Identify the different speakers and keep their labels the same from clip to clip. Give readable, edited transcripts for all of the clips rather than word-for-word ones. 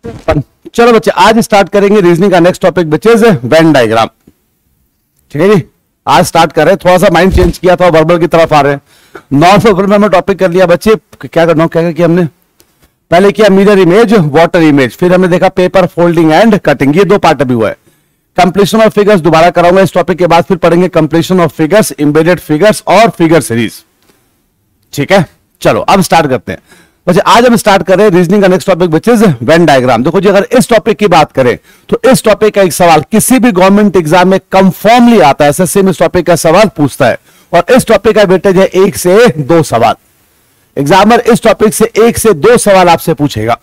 Speaker 1: चलो बच्चे आज स्टार्ट करेंगे रीजनिंग का next topic which is Venn diagram. ठीक है जी, आज स्टार्ट कर रहे हैं। थोड़ा सा माइंड चेंज किया था, वर्बल की तरफ आ रहे हैं। नॉर्थ वर्बल में हमने टॉपिक कर लिया बच्चे। क्या करना, क्या किया हमने? पहले किया मिरर इमेज, वाटर इमेज, फिर हमने देखा पेपर फोल्डिंग एंड कटिंग। ये दो पार्ट अभी हुआ है। कंप्लीशन ऑफ फिगर्स दोबारा कराऊंगा इस टॉपिक के बाद, फिर पढ़ेंगे completion of figures, embedded figures और फिगर सीरीज। ठीक है, चलो अब स्टार्ट करते हैं बच्चे। आज हम स्टार्ट कर रहे हैं रीजनिंग का next topic which is Venn diagram. देखो जी, अगर इस टॉपिक की बात करें तो इस टॉपिक का एक सवाल किसी भी गवर्नमेंट एग्जाम में कंफर्मली आता है। एसएससी में इस टॉपिक का सवाल पूछता है और इस टॉपिक का वेटेज है 1 से 2 सवाल। एग्जामिनर इस टॉपिक से 1 से 2 सवाल आपसे पूछेगा।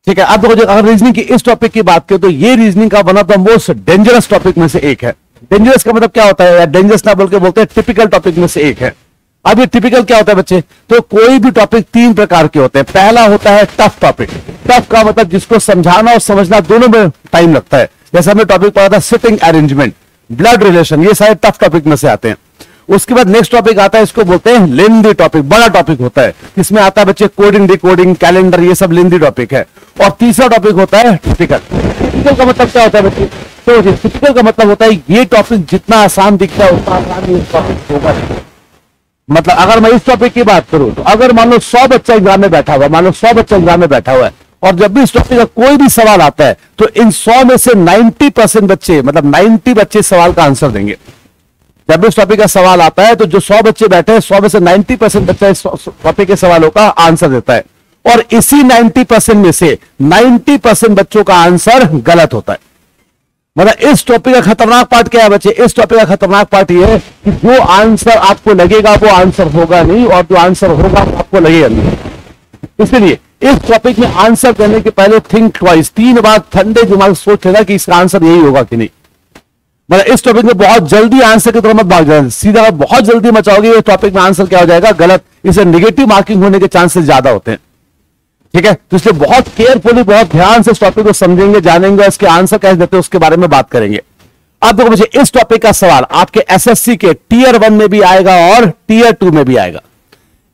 Speaker 1: ठीक है, अब देखो, अगर रीजनिंग की इस टॉपिक की बात करें तो ये रीजनिंग का one of the most dangerous topic में से एक है। डेंजरस का मतलब क्या होता है, या डेंजरस ना बोल के बोलते हैं टिपिकल टॉपिक में से एक है। अब ये टिपिकल क्या होता है बच्चे? तो कोई भी टॉपिक 3 प्रकार के होते हैं। पहला होता है टफ टॉपिक। टफ का मतलब जिसको समझाना और समझना दोनों में टाइम लगता है। जैसे हमने टॉपिक पढ़ा था सिटिंग अरेंजमेंट, ब्लड रिलेशन, ये सारे टफ टॉपिक में से आते हैं। उसके बाद नेक्स्ट टॉपिक आता है, इसको बोलते हैं लेंदी टॉपिक। बड़ा टॉपिक होता है, इसमें आता है बच्चे कोडिंग, डिकोडिंग, कैलेंडर, ये सब लेंदी टॉपिक है। और तीसरा टॉपिक होता है टिपिकल। टिपिकल का मतलब क्या होता है बच्चे? तो टिपिकल का मतलब होता है ये टॉपिक जितना आसान दिखता है उतना आसान ये टॉपिक होगा। मतलब अगर मैं इस टॉपिक की बात करूं तो अगर मान लो 100 बच्चा एग्जाम में बैठा हुआ है, मान लो 100 बच्चा एग्जाम में बैठा हुआ है, और जब भी इस टॉपिक का कोई भी सवाल आता है तो इन 100 में से 90% बच्चे, मतलब 90 बच्चे सवाल का आंसर देंगे। जब भी इस टॉपिक का सवाल आता है तो जो 100 बच्चे बैठे हैं, 100 में से 90% बच्चा इस टॉपिक के सवालों का आंसर देता है। और इसी 90% में से 90% बच्चों का आंसर गलत होता है। मतलब इस टॉपिक का खतरनाक पार्ट क्या है बच्चे? इस टॉपिक का खतरनाक पार्ट ये है कि जो आंसर आपको लगेगा वो आंसर होगा नहीं, और जो आंसर होगा वो आपको लगेगा नहीं। इसलिए इस टॉपिक में आंसर देने के पहले थिंक ट्वाइस, 3 बार ठंडे दिमाग सोच लेना कि इसका आंसर यही होगा कि नहीं। मतलब इस टॉपिक में बहुत जल्दी आंसर की तरफ मत भाग जाना। सीधा बहुत जल्दी मचाओगे ये टॉपिक में आंसर क्या हो जाएगा? गलत। इसे नेगेटिव मार्किंग होने के चांसेस ज्यादा होते हैं। ठीक है, तो इसलिए बहुत केयरफुली, बहुत ध्यान से इस टॉपिक को समझेंगे, जानेंगे, इसके आंसर कैसे देते हैं उसके बारे में बात करेंगे। अब देखो मुझे इस टॉपिक का सवाल आपके एसएससी के टियर 1 में भी आएगा और टियर 2 में भी आएगा।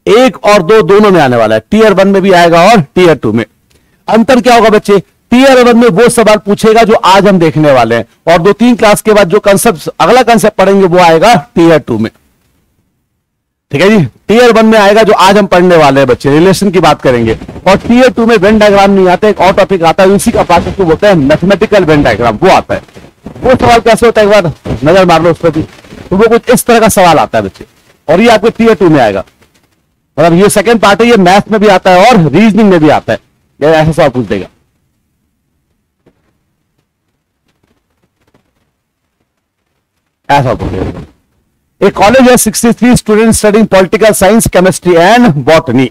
Speaker 1: 1 और 2 दोनों में आने वाला है। टियर 1 में भी आएगा और टियर 2 में। अंतर क्या होगा बच्चे? टियर 1 में वो सवाल पूछेगा जो आज हम देखने वाले हैं, और 2-3 क्लास के बाद जो कंसेप्ट, अगला कंसेप्ट पढ़ेंगे वो आएगा टियर 2 में। ठीक है जी, टियर 1 में आएगा जो आज हम पढ़ने वाले हैं बच्चे, रिलेशन की बात करेंगे। और टियर 2 में वेन डायग्राम नहीं आता, एक और टॉपिक आता है इसी का पार्ट, उसको बोलते हैं मैथमेटिकल वेन डायग्राम, वो आता है। वो सवाल कैसे होता है एक बार नजर मार लो उस पर भी। तो वो कुछ इस तरह का सवाल आता है बच्चे, और ये आपके टियर 2 में आएगा। मतलब ये सेकंड पार्ट है, ये मैथ में भी आता है और रीजनिंग में भी आता है। ये ऐसा सवाल पूछ देगा। ऐसा पूछ देगा। एक कॉलेज है, 63 student studying political science, chemistry and botany.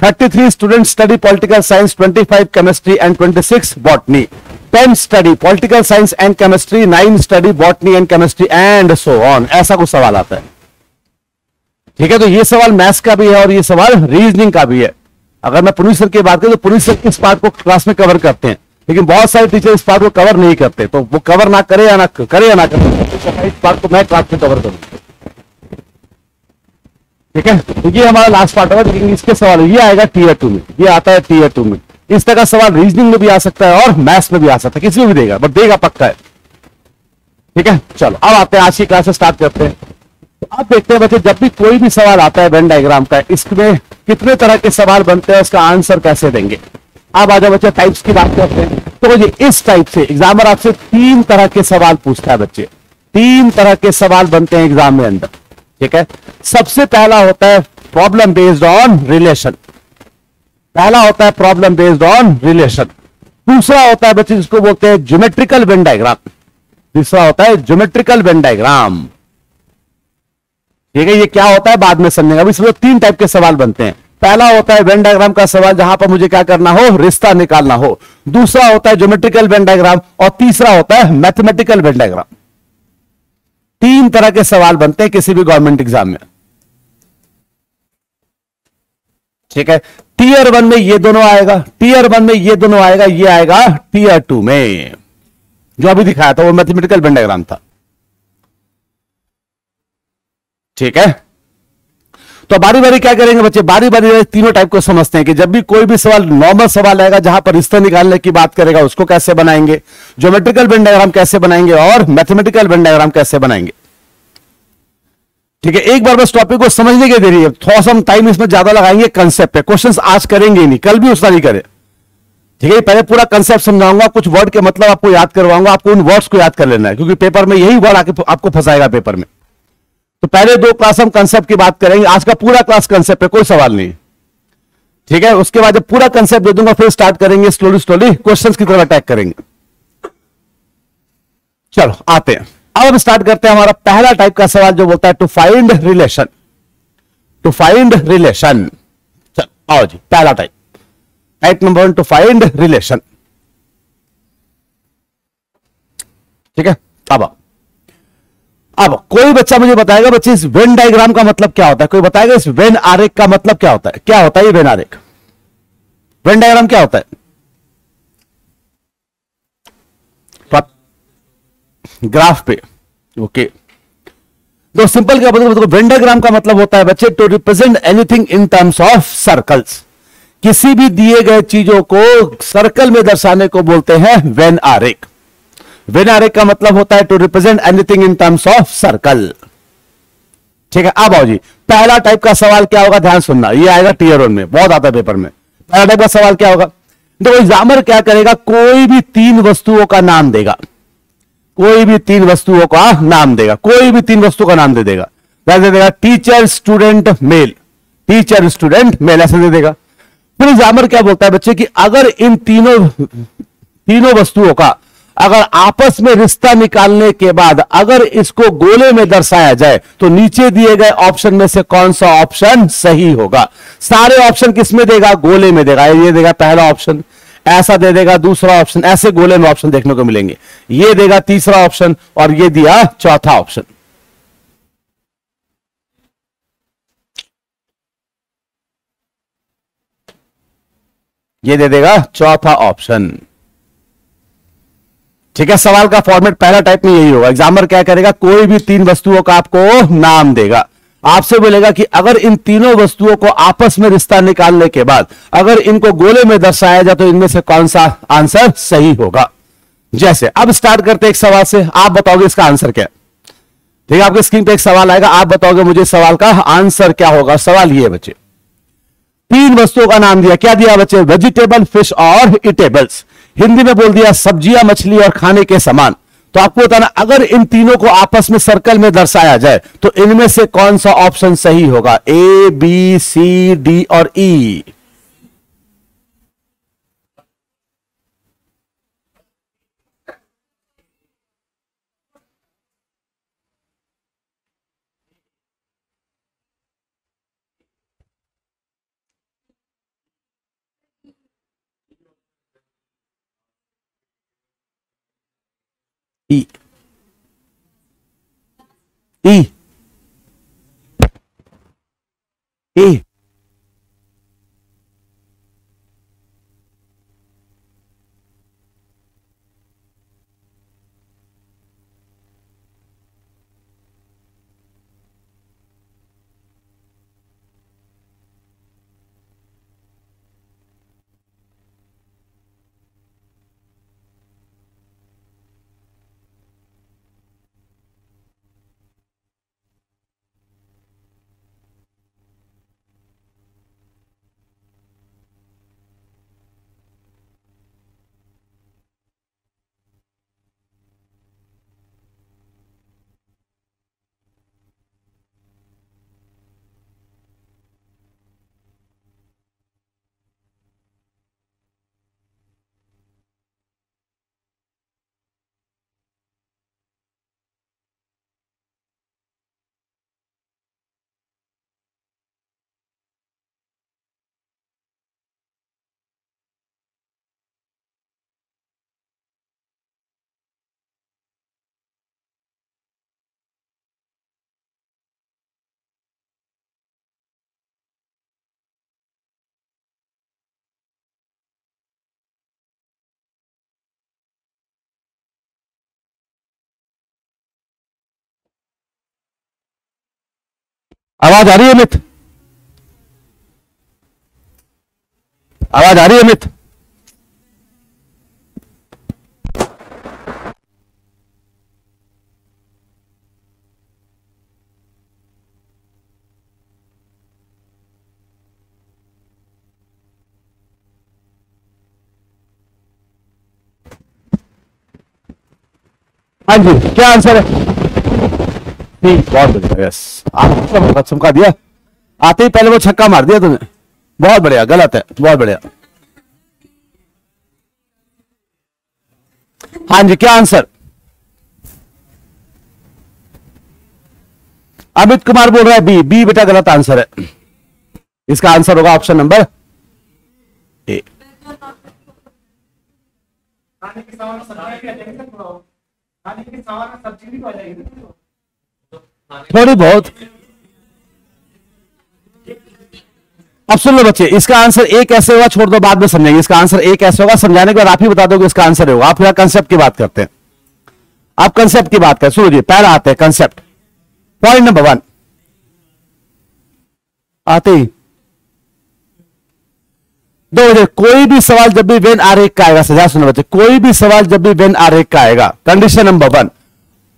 Speaker 1: 33 student study political science, 25 chemistry and 26 botany. 10 study political science and chemistry, 9 study botany and chemistry and so on. ऐसा कुछ सवाल आता है। ठीक है, तो ये सवाल मैथ्स का भी है और ये सवाल रीजनिंग का भी है। अगर मैं पुनीत सर की बात करूं तो पुनीत सर इस पार्ट को क्लास में कवर करते हैं, लेकिन बहुत सारे टीचर इस पार्ट को कवर नहीं करते। तो वो कवर ना करे या ना करे, इस पार्ट को मैं क्लास में कवर करूं। ठीक है, तो ये हमारा लास्ट पार्ट होगा, लेकिन इसके सवाल ये आएगा टियर 2 में। ये आता है टियर 2 में। इस तरह का सवाल रीजनिंग में भी आ सकता है और मैथ्स में भी आ सकता है, किसी में भी देगा, बट देगा पक्का है। ठीक है, चलो अब आते हैं आज की क्लास स्टार्ट करते हैं। तो अब देखते हैं बच्चे, जब भी कोई भी सवाल आता है वेन डायग्राम का, इसमें कितने तरह के सवाल बनते हैं, उसका आंसर कैसे देंगे। अब आ जाओ बच्चे, टाइप्स की बात करते हैं। तो ये इस टाइप से एग्जामिनर आपसे 3 तरह के सवाल पूछता है बच्चे। 3 तरह के सवाल बनते हैं एग्जाम में अंदर। ठीक है, सबसे पहला होता है प्रॉब्लम बेस्ड ऑन रिलेशन। पहला होता है प्रॉब्लम बेस्ड ऑन रिलेशन। दूसरा होता है बच्चे जिसको बोलते हैं ज्योमेट्रिकल वेन डायग्राम। तीसरा होता है ज्योमेट्रिकल वेन डायग्राम। ठीक है, ये क्या होता है बाद में समझेंगे। अभी इसमें 3 टाइप के सवाल बनते हैं। पहला होता है वेन डायग्राम का सवाल, जहां पर मुझे क्या करना हो, रिश्ता निकालना हो। दूसरा होता है ज्योमेट्रिकल वेन डायग्राम, और तीसरा होता है मैथमेटिकल वेन डायग्राम। 3 तरह के सवाल बनते हैं किसी भी गवर्नमेंट एग्जाम में। ठीक है, टियर 1 में ये दोनों आएगा, टियर 1 में ये दोनों आएगा, ये आएगा टियर 2 में। जो अभी दिखाया था वो मैथमेटिकल वेन डायग्राम था। ठीक है, तो बारी बारी क्या करेंगे बच्चे, बारी बारी तीनों टाइप को समझते हैं कि जब भी कोई भी सवाल नॉर्मल सवाल आएगा जहां पर रिश्ता निकालने की बात करेगा उसको कैसे बनाएंगे, ज्योमेट्रिकल वेन डायग्राम कैसे बनाएंगे और मैथमेटिकल वेन डायग्राम कैसे बनाएंगे। ठीक है, एक बार बस टॉपिक को समझने के देरी है, थोड़ा सा हम टाइम इसमें ज्यादा लगाएंगे कंसेप्ट पे, क्वेश्चंस आज करेंगे नहीं, कल भी उतना नहीं करें। ठीक है, पहले पूरा कंसेप्ट समझाऊंगा, कुछ वर्ड के मतलब आपको याद करवाऊंगा, आपको उन वर्ड्स को याद कर लेना है क्योंकि पेपर में यही वर्ड आके आपको फंसाएगा पेपर में। तो पहले 2 क्लास हम कंसेप्ट की बात करेंगे, आज का पूरा क्लास कंसेप्ट पे, कोई सवाल नहीं। ठीक है, उसके बाद जब पूरा कंसेप्ट दे दूंगा फिर स्टार्ट करेंगे स्लोली स्लोली क्वेश्चंस की तरफ अटैक करेंगे। चलो आते हैं, अब हम स्टार्ट करते हैं हमारा पहला टाइप का सवाल जो बोलता है to find relation. To find relation, चलो आओ जी, पहला type, type number 1 to find relation. ठीक है, अब कोई बच्चा मुझे बताएगा बच्चे इस वेन डायग्राम का मतलब क्या होता है, कोई बताएगा इस वेन आरेख का मतलब क्या होता है, क्या होता है ये वेन आरेख, वेन डायग्राम क्या होता है। ग्राफ पे, ओके। तो सिंपल क्या बताओ, वेन डायग्राम का मतलब होता है बच्चे to represent anything in terms of circles, किसी भी दिए गए चीजों को सर्कल में दर्शाने को बोलते हैं वेन आरेख। वेन आरेख का मतलब होता है to represent anything in terms of circle. ठीक है, अब आओ जी, पहला टाइप का सवाल क्या होगा, ध्यान सुनना, ये आएगा टीयर 1 में, बहुत आता है पेपर में। पहला टाइप का सवाल क्या होगा, तो एग्जामिनर क्या करेगा, कोई भी 3 वस्तुओं का नाम देगा, कोई भी 3 वस्तुओं का नाम देगा, कोई भी 3 वस्तुओं का नाम दे देगा, दे देगा teacher student male, teacher student male, ऐसे दे देगा। फिर एग्जामिनर क्या बोलता है बच्चे कि अगर इन तीनों वस्तुओं का अगर आपस में रिश्ता निकालने के बाद अगर इसको गोले में दर्शाया जाए तो नीचे दिए गए ऑप्शन में से कौन सा ऑप्शन सही होगा। सारे ऑप्शन किस में देगा, गोले में देगा। ये देगा पहला ऑप्शन, ऐसा दे देगा दूसरा ऑप्शन, ऐसे गोले में ऑप्शन देखने को मिलेंगे, ये देगा तीसरा ऑप्शन और ये दिया चौथा ऑप्शन। ये दे देगा चौथा ऑप्शन। ठीक है, सवाल का फॉर्मेट पहला टाइप में यही होगा। एग्जामिनर क्या करेगा, कोई भी 3 वस्तुओं का आपको नाम देगा, आपसे बोलेगा कि अगर इन तीनों वस्तुओं को आपस में रिश्ता निकालने के बाद अगर इनको गोले में दर्शाया जाए तो इनमें से कौन सा आंसर सही होगा। जैसे अब स्टार्ट करते एक सवाल से, आप बताओगे इसका आंसर क्या है। ठीक है, आपके स्क्रीन पे एक सवाल आएगा, आप बताओगे मुझे सवाल का आंसर क्या होगा। सवाल ये है बच्चे, 3 वस्तुओं का नाम दिया, क्या दिया बच्चे, वेजिटेबल, फिश और इटेबल्स। हिंदी में बोल दिया सब्जियां, मछली और खाने के सामान। तो आपको बताना अगर इन तीनों को आपस में सर्कल में दर्शाया जाए तो इनमें से कौन सा ऑप्शन सही होगा, ए, बी, सी, डी और ई। ई, ई, ए, आवाज आ रही है मित्र, आवाज आ रही है अमित? हाँ जी, क्या आंसर है? ठीक, बहुत बढ़िया, यस। आप चमका दिया, आते ही पहले वो छक्का मार दिया तुमने। बहुत बढ़िया, गलत है, बहुत बढ़िया। हाँ जी, क्या आंसर? अमित कुमार बोल रहा है बी। बी बेटा गलत आंसर है। इसका आंसर होगा ऑप्शन नंबर ए। थोड़ी बहुत। अब सुन लो बच्चे, इसका आंसर ए कैसे होगा छोड़ दो, बाद में समझेंगे। इसका आंसर ए कैसे होगा समझाने के बाद आप ही बता दोगे इसका आंसर होगा। आप फिर कंसेप्ट की बात करते हैं। आप कंसेप्ट की बात करें, सुनो जी, पहला आते हैं कंसेप्ट। पॉइंट नंबर 1 आते ही 2 बजे कोई भी सवाल जब भी वेन आरेख का आएगा, सजा सुनो बच्चे, कोई भी सवाल जब भी वेन आरेख का आएगा, कंडीशन नंबर 1,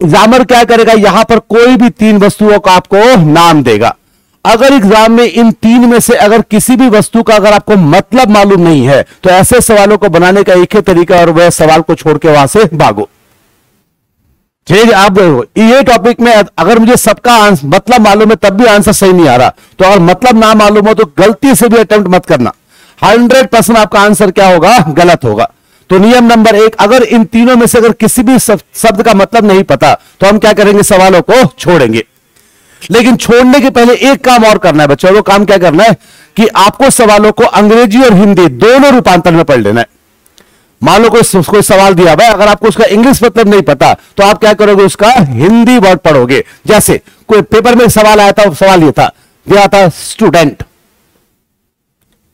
Speaker 1: एग्जामर क्या करेगा, यहां पर कोई भी 3 वस्तुओं का आपको नाम देगा। अगर एग्जाम में इन 3 में से अगर किसी भी वस्तु का अगर आपको मतलब मालूम नहीं है तो ऐसे सवालों को बनाने का एक ही तरीका, और वह सवाल को छोड़ के वहां से भागो। ठीक, आप ये टॉपिक में अगर मुझे सबका मतलब मालूम है तब भी आंसर सही नहीं आ रहा, तो अगर मतलब ना मालूम हो तो गलती से भी अटेम्प्ट मत करना। 100% आपका आंसर क्या होगा, गलत होगा। तो नियम नंबर 1, अगर इन तीनों में से अगर किसी भी शब्द का मतलब नहीं पता तो हम क्या करेंगे, सवालों को छोड़ेंगे। लेकिन छोड़ने के पहले एक काम और करना है बच्चों। वो काम क्या करना है कि आपको सवालों को अंग्रेजी और हिंदी दोनों रूपांतर में पढ़ लेना है। मान लो कोई सवाल दिया हुआ है, अगर आपको उसका इंग्लिश मतलब नहीं पता तो आप क्या करोगे, उसका हिंदी वर्ड पढ़ोगे। जैसे कोई पेपर में सवाल आया था, सवाल ये था, दिया था स्टूडेंट,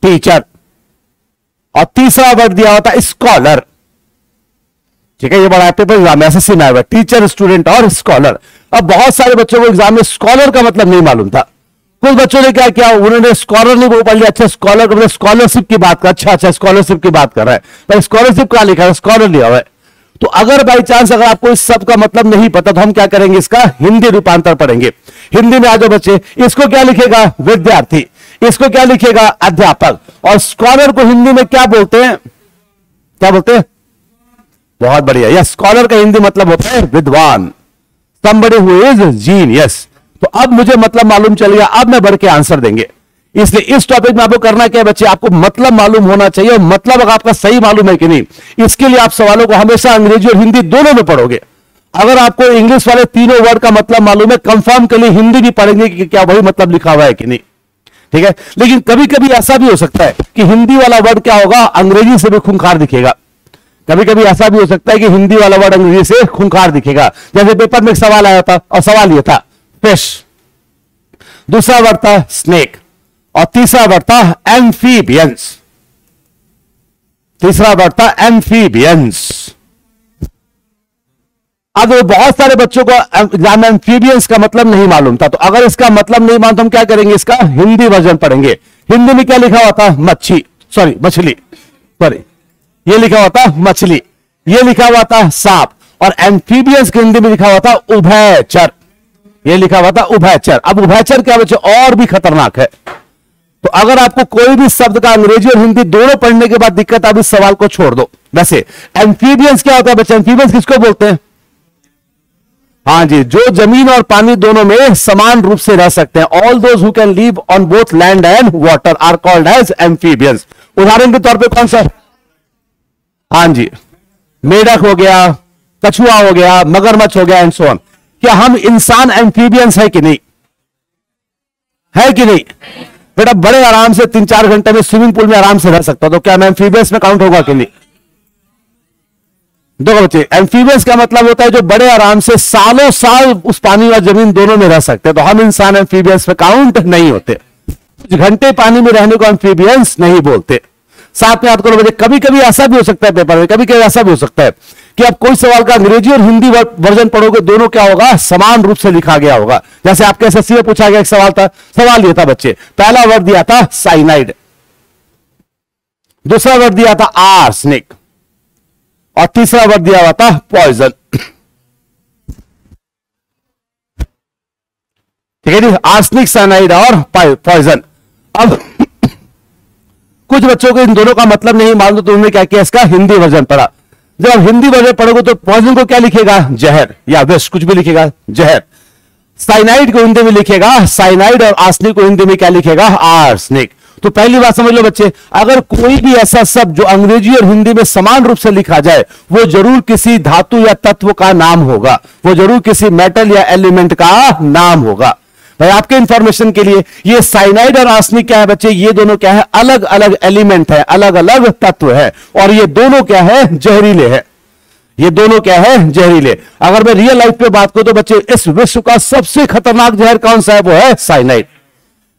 Speaker 1: टीचर, और तीसरा वर्ड दिया हुआ था स्कॉलर। ठीक है, ये बड़ा पेपर एग्जाम में एसएससी में आया हुआ, टीचर, स्टूडेंट और स्कॉलर। अब बहुत सारे बच्चों को एग्जाम में स्कॉलर का मतलब नहीं मालूम था। कुछ बच्चों ने क्या किया, उन्होंने स्कॉलर नहीं वो पढ़ लिया, अच्छा स्कॉलर मतलब स्कॉलरशिप की बात कर, अच्छा स्कॉलरशिप की बात कर रहा है, पर स्कॉलरशिप क्या लिखा है, स्कॉलर लिया हुआ है। तो अगर बाई चांस अगर आपको इस सब का मतलब नहीं पता तो हम क्या करेंगे, इसका हिंदी रूपांतर पढ़ेंगे। हिंदी में आ जाओ बच्चे, इसको क्या लिखेगा, विद्यार्थी, इसको क्या लिखेगा, अध्यापक, और स्कॉलर को हिंदी में क्या बोलते हैं, क्या बोलते हैं? बहुत बढ़िया, यस, स्कॉलर का हिंदी मतलब होता है विद्वान, somebody who is genius। तो अब मुझे मतलब मालूम चल गया, अब मैं बढ़ के आंसर देंगे। इसलिए इस टॉपिक में आपको करना क्या है बच्चे, आपको मतलब मालूम होना चाहिए, और मतलब अगर आपका सही मालूम है कि नहीं, इसके लिए आप सवालों को हमेशा अंग्रेजी और हिंदी दोनों में पढ़ोगे। अगर आपको इंग्लिश वाले तीनों वर्ड का मतलब मालूम है, कंफर्म के लिए हिंदी भी पढ़ेंगे कि क्या वही मतलब लिखा हुआ है कि नहीं। ठीक है, लेकिन कभी कभी ऐसा भी हो सकता है कि हिंदी वाला वर्ड क्या होगा, अंग्रेजी से भी खूंखार दिखेगा। कभी कभी ऐसा भी हो सकता है कि हिंदी वाला वर्ड अंग्रेजी से खूंखार दिखेगा। जैसे पेपर में एक सवाल आया था, और सवाल यह था फिश, दूसरा वर्ड था स्नेक, और तीसरा वर्ड था एम्फीबियंस। तीसरा वर्ड था एम्फीबियंस। अब बहुत सारे बच्चों को एग्जाम में एम्फीबियंस का मतलब नहीं मालूम था, तो अगर इसका मतलब नहीं मालूम तो हम क्या करेंगे, इसका हिंदी वर्जन पढ़ेंगे। हिंदी में क्या लिखा हुआ था, मच्छी, मछली, सॉरी, ये लिखा हुआ था मछली, ये लिखा हुआ था सांप, और एम्फीबियंस के हिंदी में लिखा हुआ था उभयचर, ये लिखा हुआ था उभयचर। अब उभयचर क्या बच्चे, और भी खतरनाक है। तो अगर आपको कोई भी शब्द का अंग्रेजी और हिंदी दोनों पढ़ने के बाद दिक्कत, आप इस सवाल को छोड़ दो। वैसे एम्फीबियंस क्या होता है बच्चे, एम्फीबियंस किसको बोलते हैं? हाँ जी, जो जमीन और पानी दोनों में समान रूप से रह सकते हैं। All those who can live on both land and water are called as amphibians. उदाहरण के तौर पे कौन सा? हाँ जी, मेढक हो गया, कछुआ हो गया, मगरमच्छ हो गया, एंड सो ऑन। क्या हम इंसान एम्फीबियंस है कि नहीं, है कि नहीं? बेटा बड़े आराम से 3-4 घंटे में स्विमिंग पूल में आराम से रह सकता, तो क्या मैं एम्फीबियंस में काउंट होगा कि नहीं? देखो बच्चे, एम्फीबियंस का मतलब होता है जो बड़े आराम से सालों साल उस पानी और जमीन दोनों में रह सकते हैं, तो हम इंसान एम्फीबियंस में काउंट नहीं होते। कुछ घंटे पानी में रहने को एम्फीबियंस नहीं बोलते। साथ में याद करो बच्चे, कभी कभी ऐसा भी हो सकता है पेपर में, कभी कभी ऐसा भी हो सकता है कि आप कोई सवाल का अंग्रेजी और हिंदी वर्जन पढ़ोगे, दोनों क्या होगा, समान रूप से लिखा गया होगा। जैसे आपके एसएससी में पूछा गया एक सवाल था, सवाल ये था बच्चे, पहला वर्ड दिया था साइनाइड, दूसरा वर्ड दिया था आर्सेनिक, और तीसरा वर्ड दिया हुआ था पॉइजन। ठीक है जी, आर्सेनिक, साइनाइड और पॉइजन। अब कुछ बच्चों को इन दोनों का मतलब नहीं मालूम, तो उन्होंने क्या किया, इसका हिंदी वर्जन पढ़ा। जब आप हिंदी वर्जन पढ़ोगे तो पॉइजन को क्या लिखेगा, जहर या विष, कुछ भी लिखेगा, जहर। साइनाइड को हिंदी में लिखेगा साइनाइड, और आर्सेनिक को हिंदी में क्या लिखेगा, आर्सेनिक। तो पहली बात समझ लो बच्चे, अगर कोई भी ऐसा शब्द जो अंग्रेजी और हिंदी में समान रूप से लिखा जाए, वो जरूर किसी धातु या तत्व का नाम होगा, वो जरूर किसी मेटल या एलिमेंट का नाम होगा। भाई आपके इंफॉर्मेशन के लिए, ये साइनाइड और आर्सेनिक क्या है बच्चे, ये दोनों क्या है, अलग अलग एलिमेंट है, अलग अलग तत्व है, और ये दोनों क्या है, जहरीले हैं। ये दोनों क्या है, जहरीले। अगर मैं रियल लाइफ पे बात करूं तो बच्चे, इस विश्व का सबसे खतरनाक जहर कौन सा है, वो है साइनाइड।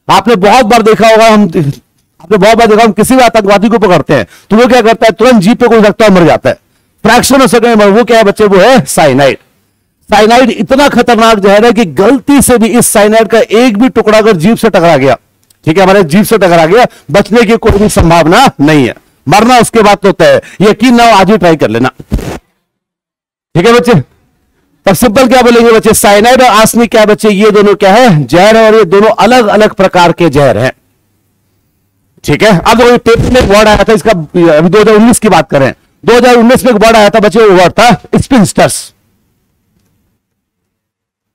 Speaker 1: आपने बहुत बार देखा होगा, हम किसी भी आतंकवादी को पकड़ते हैं तो वो क्या करता है, तुरंत जीप पे कोई रखता है, मर जाता है फ्रैक्शन ऑफ सेकंड में। वो क्या है बच्चे, वो है साइनाइड। साइनाइड इतना खतरनाक जहर है कि गलती से भी इस साइनाइड का एक भी टुकड़ा अगर जीभ से टकरा गया, ठीक है, हमारे जीभ से टकरा गया, बचने की कोई भी संभावना नहीं है, मरना उसके बाद तो तय है। यकीन ना हो, आज ही ट्राई कर लेना, ठीक है बच्चे। तब सिंपल क्या बोलेंगे बच्चे, साइनाइड और आर्सेनिक क्या है बच्चे, ये दोनों क्या है, जहर है, और ये दोनों अलग अलग प्रकार के जहर हैं। ठीक है। अब देखो पेपर में एक वर्ड आया था, इसका अभी 2019 की बात करें, 2019 में एक वर्ड आया था बच्चे, वो वर्ड था स्पिंस्टर्स।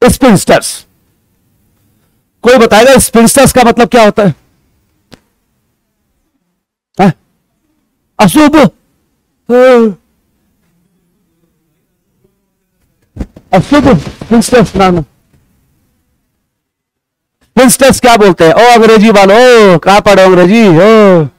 Speaker 1: स्पिंस्टर्स, कोई बताएगा स्पिंस्टर्स का मतलब क्या होता है? अशुभ, अशुभ स्पिंस्टर्स नाम। स्पिंस्टर्स क्या बोलते हैं? ओ अंग्रेजी वालों, कहां पढ़ो अंग्रेजी हो।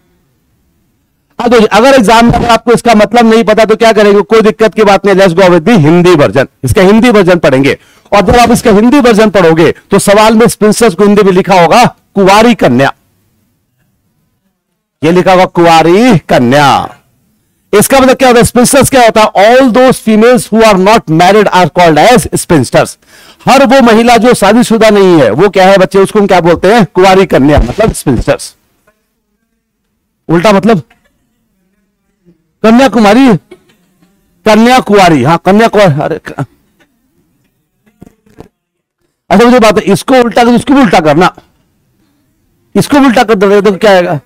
Speaker 1: अब अगर एग्जाम में आपको इसका मतलब नहीं पता तो क्या करेंगे, कोई दिक्कत की बात नहीं, let's go with the Hindi version. इसका हिंदी वर्जन पढ़ेंगे, और जब आप इसका हिंदी वर्जन पढ़ोगे तो सवाल में स्पिंस्टर्स को हिंदी में लिखा होगा कुंवारी कन्या। ये लिखा होगा कुंवारी कन्या। इसका मतलब क्या होता है, स्पिंस्टर्स क्या होता है? All those females who are not married are called as spinsters. हर वो महिला जो शादीशुदा नहीं है वो क्या है बच्चे, उसको हम क्या बोलते हैं, कुंवारी कन्या, मतलब स्पिंस्टर्स। उल्टा मतलब कन्याकुमारी, कन्याकुमारी, हाँ कन्याकुमारी। अरे अच्छा मुझे बात है, इसको उल्टा कर, इसको भी उल्टा करना, इसको भी उल्टा कर दे तो क्या आएगा?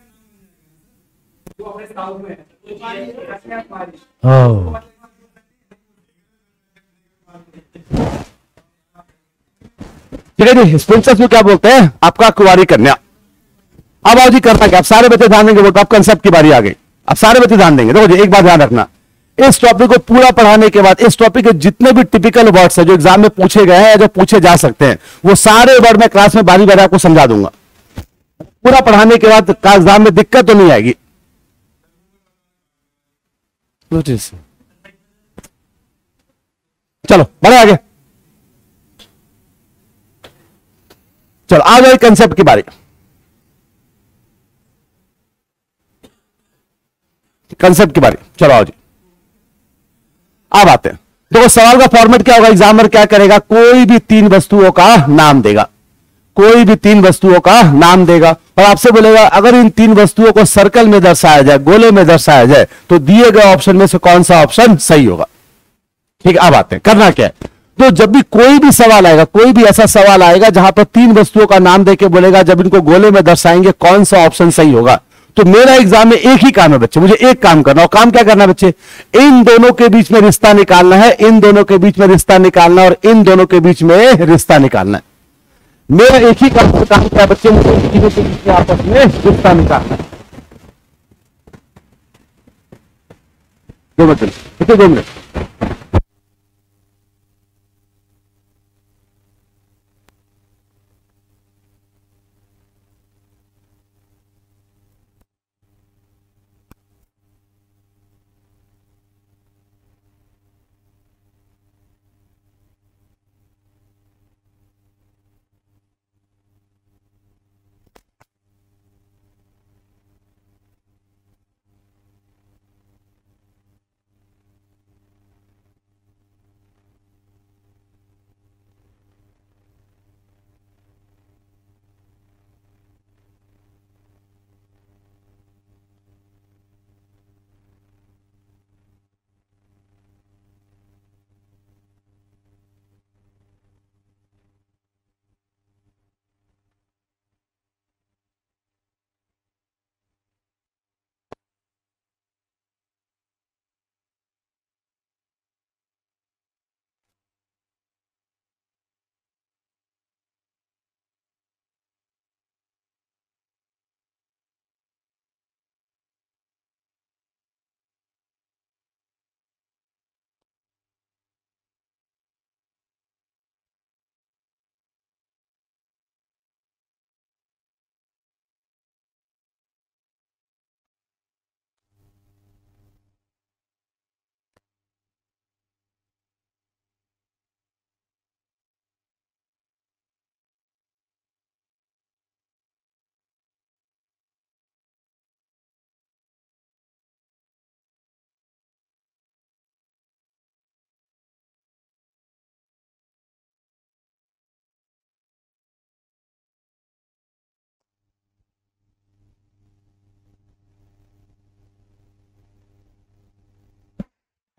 Speaker 1: ठीक है जी, स्पिंस्टर्स में क्या बोलते हैं, आपका कुंवारी कन्या। अब आओ जी करना क्या, आप सारे बच्चे ध्यान देंगे, बोलते आप कंसेप्ट की बारी आ गई, अब सारे बच्चे ध्यान देंगे। देखो जी एक बात ध्यान रखना, इस टॉपिक को पूरा पढ़ाने के बाद, इस टॉपिक के जितने भी टिपिकल वर्ड्स हैं जो एग्जाम में पूछे गए हैं या जो पूछे जा सकते हैं, वो सारे वर्ड मैं क्लास में बारी बारी आपको समझा दूंगा। पूरा पढ़ाने के बाद एग्जाम में दिक्कत तो नहीं आएगी। चलो बढ़े आगे, चलो आ जाए कंसेप्ट की बारी। कंसेप्ट की बारी, चलो आओ जी। अब आते हैं, देखो सवाल का फॉर्मेट क्या होगा, एग्जामिनर क्या करेगा, कोई भी तीन वस्तुओं का नाम देगा, कोई भी तीन वस्तुओं का नाम देगा, और आपसे बोलेगा अगर इन तीन वस्तुओं को सर्कल में दर्शाया जाए, गोले में दर्शाया जाए, तो दिए गए ऑप्शन में से कौन सा ऑप्शन सही होगा। ठीक है, अब आते हैं, करना क्या है। तो जब भी कोई भी सवाल आएगा, कोई भी ऐसा सवाल आएगा जहां पर तीन वस्तुओं का नाम देके बोलेगा जब इनको गोले में दर्शाएंगे कौन सा ऑप्शन सही होगा, तो मेरा एग्जाम में एक ही काम है बच्चे, मुझे एक काम करना, और काम क्या करना है बच्चे, इन दोनों के बीच में रिश्ता निकालना है, इन दोनों के बीच में रिश्ता निकालना, और इन दोनों के बीच में रिश्ता निकालना है। मेरा एक ही काम क्या है बच्चे, मुझे इन तीनों के बीच में आपस में रिश्ता निकालना है। 2 मिनट, कितने 2 मिनट।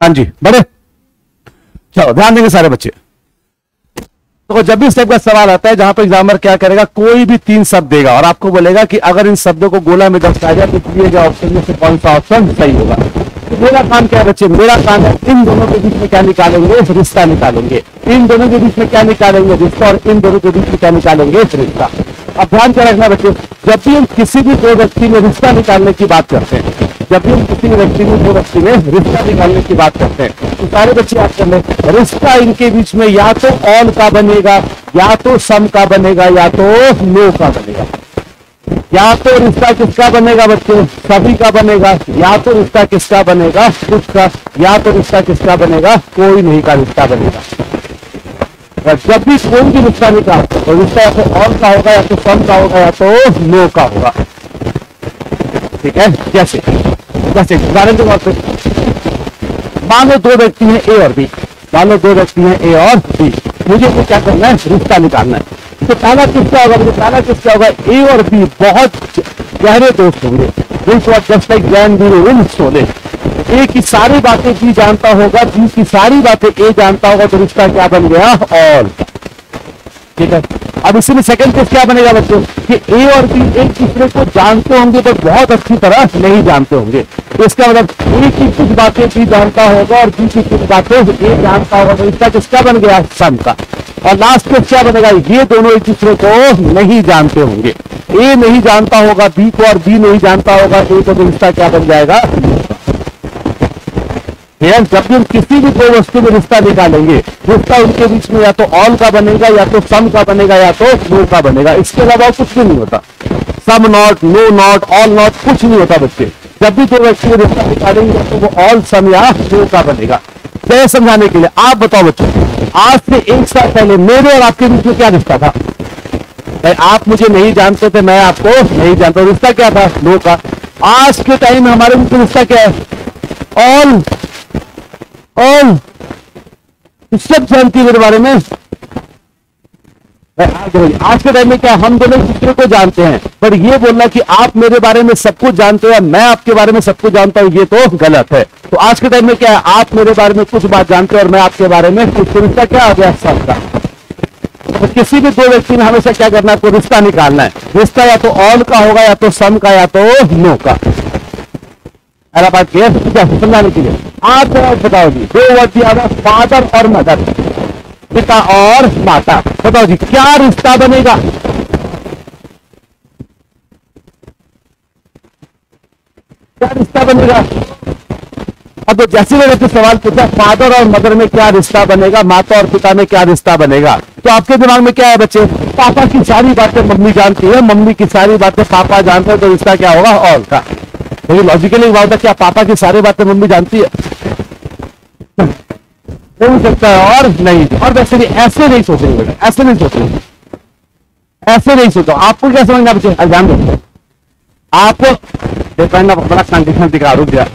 Speaker 1: हाँ जी, बड़े चलो ध्यान देंगे सारे बच्चे। तो जब भी इस टाइप का सवाल आता है जहां पर एग्जामिनर क्या करेगा, कोई भी 3 शब्द देगा और आपको बोलेगा कि अगर इन शब्दों को गोला में दर्शाया जाए तो दिए गए ऑप्शन में से कौन सा ऑप्शन सही होगा। तो मेरा काम क्या है बच्चे, मेरा काम है इन दोनों के बीच में क्या निकालेंगे, रिश्ता निकालेंगे। इन दोनों के बीच में क्या निकालेंगे, रिश्ता, और इन दोनों के बीच में क्या निकालेंगे, रिश्ता। अब ध्यान क्या रखना बच्चे, जब भी हम किसी भी दो व्यक्ति में रिश्ता निकालने की बात करते हैं, जब भी हम किसी व्यक्ति में दो व्यक्ति में रिश्ता निकालने की बात करते हैं, तो सारे बच्चे याद कर लें, रिश्ता इनके बीच में या तो ऑल का बनेगा, या तो सम का बनेगा, या तो नो का बनेगा। या तो रिश्ता किसका बनेगा बच्चे, सभी का बनेगा, या तो रिश्ता किसका बनेगा, कुछ का, या तो रिश्ता किसका बनेगा, कोई नहीं का रिश्ता बनेगा। जब भी कोई भी रिश्ता निकाल तो रिश्ता या तो ऑल का होगा, या तो सम का होगा, या तो नो का होगा। ठीक है, जैसे जैसे उदाहरण के तौर पर मान लो दो व्यक्ति हैं ए और बी, मान लो दो व्यक्ति हैं ए और बी, मुझे तो क्या करना है, रिश्ता निकालना है। तो पहला किसका होगा, मुझे पहला किसका होगा, ए और बी बहुत गहरे दोस्त होंगे, जस्ट लाइक जैन बी सोले। ए की सारी बातें बी जानता होगा, बी की सारी बातें ए जानता होगा, तो रिश्ता क्या बन गया, ऑल। ठीक है, अब इसी में सेकंड केस क्या बनेगा बच्चों कि ए और बी एक दूसरे को जानते होंगे पर बहुत अच्छी तरह नहीं जानते होंगे। तो इसका मतलब ए की कुछ बातें बी जानता होगा और बी की कुछ बातें ए जानता होगा, तो इसका किसका बन गया, सम का। और लास्ट केस क्या बनेगा, ये दोनों एक दूसरे को नहीं जानते होंगे, ए नहीं जानता होगा बी को और बी नहीं जानता होगा ए को, तो रिश्ता क्या बन जाएगा। जब भी हम किसी भी दो वस्तु में रिश्ता निकालेंगे, रिश्ता उनके बीच में या तो ऑल का बनेगा, या तो सम का बनेगा, या तो नो का बनेगा। इसके अलावा कुछ भी नहीं होता, some not, no not, all not, कुछ नहीं होता बच्चे। जब भी दो व्यक्ति में रिश्ता निकालेंगे तो वो ऑल, सम या नो का बनेगा। तो समझाने के लिए आप बताओ बच्चों, आज से 1 साल पहले मेरे और आपके बीच में क्या रिश्ता था, भाई आप मुझे नहीं जानते थे, मैं आपको नहीं जानता, रिश्ता क्या था, नो का। आज के टाइम में हमारे बीच में रिश्ता क्या है, ऑल। और सब जानती है मेरे बारे में। आज के टाइम में क्या हम दोनों दूसरे को जानते हैं, पर ये बोलना कि आप मेरे बारे में सब कुछ जानते हो, मैं आपके बारे में सब कुछ जानता हूं, ये तो गलत है। तो आज के टाइम में क्या है, आप मेरे बारे में कुछ बात जानते हो और मैं आपके बारे में कुछ। रिश्ता क्या आ गया, सबका। तो किसी भी दो व्यक्ति में हमेशा क्या करना है, तो रिश्ता निकालना है। रिश्ता या तो ऑल का होगा, या तो सम का, या तो नो का। अरे बात समझाने के लिए आप बताओ जी, दो वर्ड दिया हुआ, फादर और मदर, पिता और माता। बताओ जी क्या रिश्ता बनेगा, क्या रिश्ता बनेगा। अब जैसे मैंने सवाल पूछा फादर और मदर में क्या रिश्ता बनेगा, माता और पिता में क्या रिश्ता बनेगा, तो आपके दिमाग में क्या है बच्चे, पापा की सारी बातें मम्मी जानती है, मम्मी की सारी बातें पापा जानते हैं, तो रिश्ता क्या होगा, ऑल का। तो लॉजिकली बात है, क्या पापा की सारी बातें मम्मी जानती है, हो सकता है और नहीं। और वैसे भी ऐसे नहीं सोचेंगे बेटा, ऐसे नहीं सोचेंगे, ऐसे नहीं सोचो। आपको क्या समझना बच्चे, ध्यान दो, आपको देखना बड़ा कंडीशन दिखा रुक गया।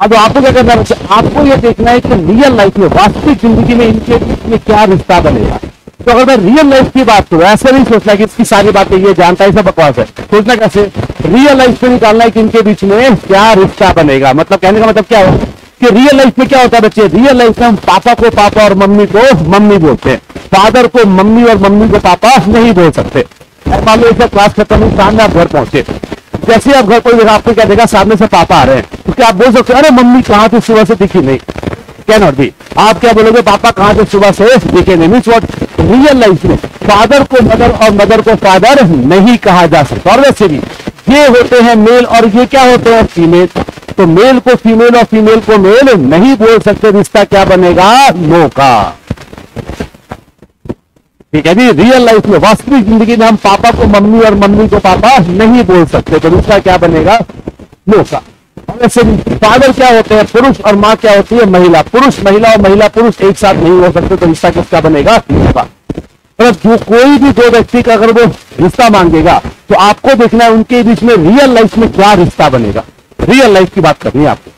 Speaker 1: अब आपको क्या करना है, आपको यह देखना है कि रियल लाइफ में, वास्तविक जिंदगी में इनके बीच में क्या रिश्ता बनेगा। तो अगर मैं रियल लाइफ की बात करूं, ऐसे नहीं सोचना कि इसकी सारी बातें ये जानता है, सब बकवास है। सोचना कैसे, रियल लाइफ में निकालना है कि इनके बीच में क्या रिश्ता बनेगा। मतलब कहने का मतलब क्या हो कि रियल लाइफ में क्या होता है बच्चे, रियल लाइफ में हम पापा को पापा और मम्मी को मम्मी बोलते हैं, फादर को मम्मी और मम्मी को पापा नहीं बोल सकते। मान लो इसका क्लास खत्म हुई, सामने आप घर पहुंचे, जैसे आप घर कोई आपको क्या देखा, सामने से पापा आ रहे हैं, तो क्या आप बोल सकते अरे मम्मी कहां थे सुबह से दिखी नहीं, कैन नॉट बी। आप क्या बोलोगे, पापा कहां थे सुबह से दिखे नहीं। मीन्स व्हाट, रियल लाइफ में फादर को मदर और मदर को फादर नहीं कहा जा सकता। और वैसे भी ये होते हैं मेल और ये क्या होते हैं, फीमेल। तो मेल को फीमेल और फीमेल को मेल नहीं बोल सकते, रिश्ता क्या बनेगा, नो का। ठीक है जी, रियल लाइफ में, वास्तविक जिंदगी में हम पापा को मम्मी और मम्मी को पापा नहीं बोल सकते, तो रिश्ता क्या बनेगा, नो का। वैसे फादर क्या होते हैं, पुरुष, और माँ क्या होती है, महिला। पुरुष महिला और महिला पुरुष एक साथ नहीं हो सकते, तो रिश्ता किसका बनेगा, नो का। जो कोई भी दो व्यक्ति का अगर वो रिश्ता मांगेगा तो आपको देखना है उनके बीच में रियल लाइफ में क्या रिश्ता बनेगा। रियल लाइफ की बात करनी है आपको।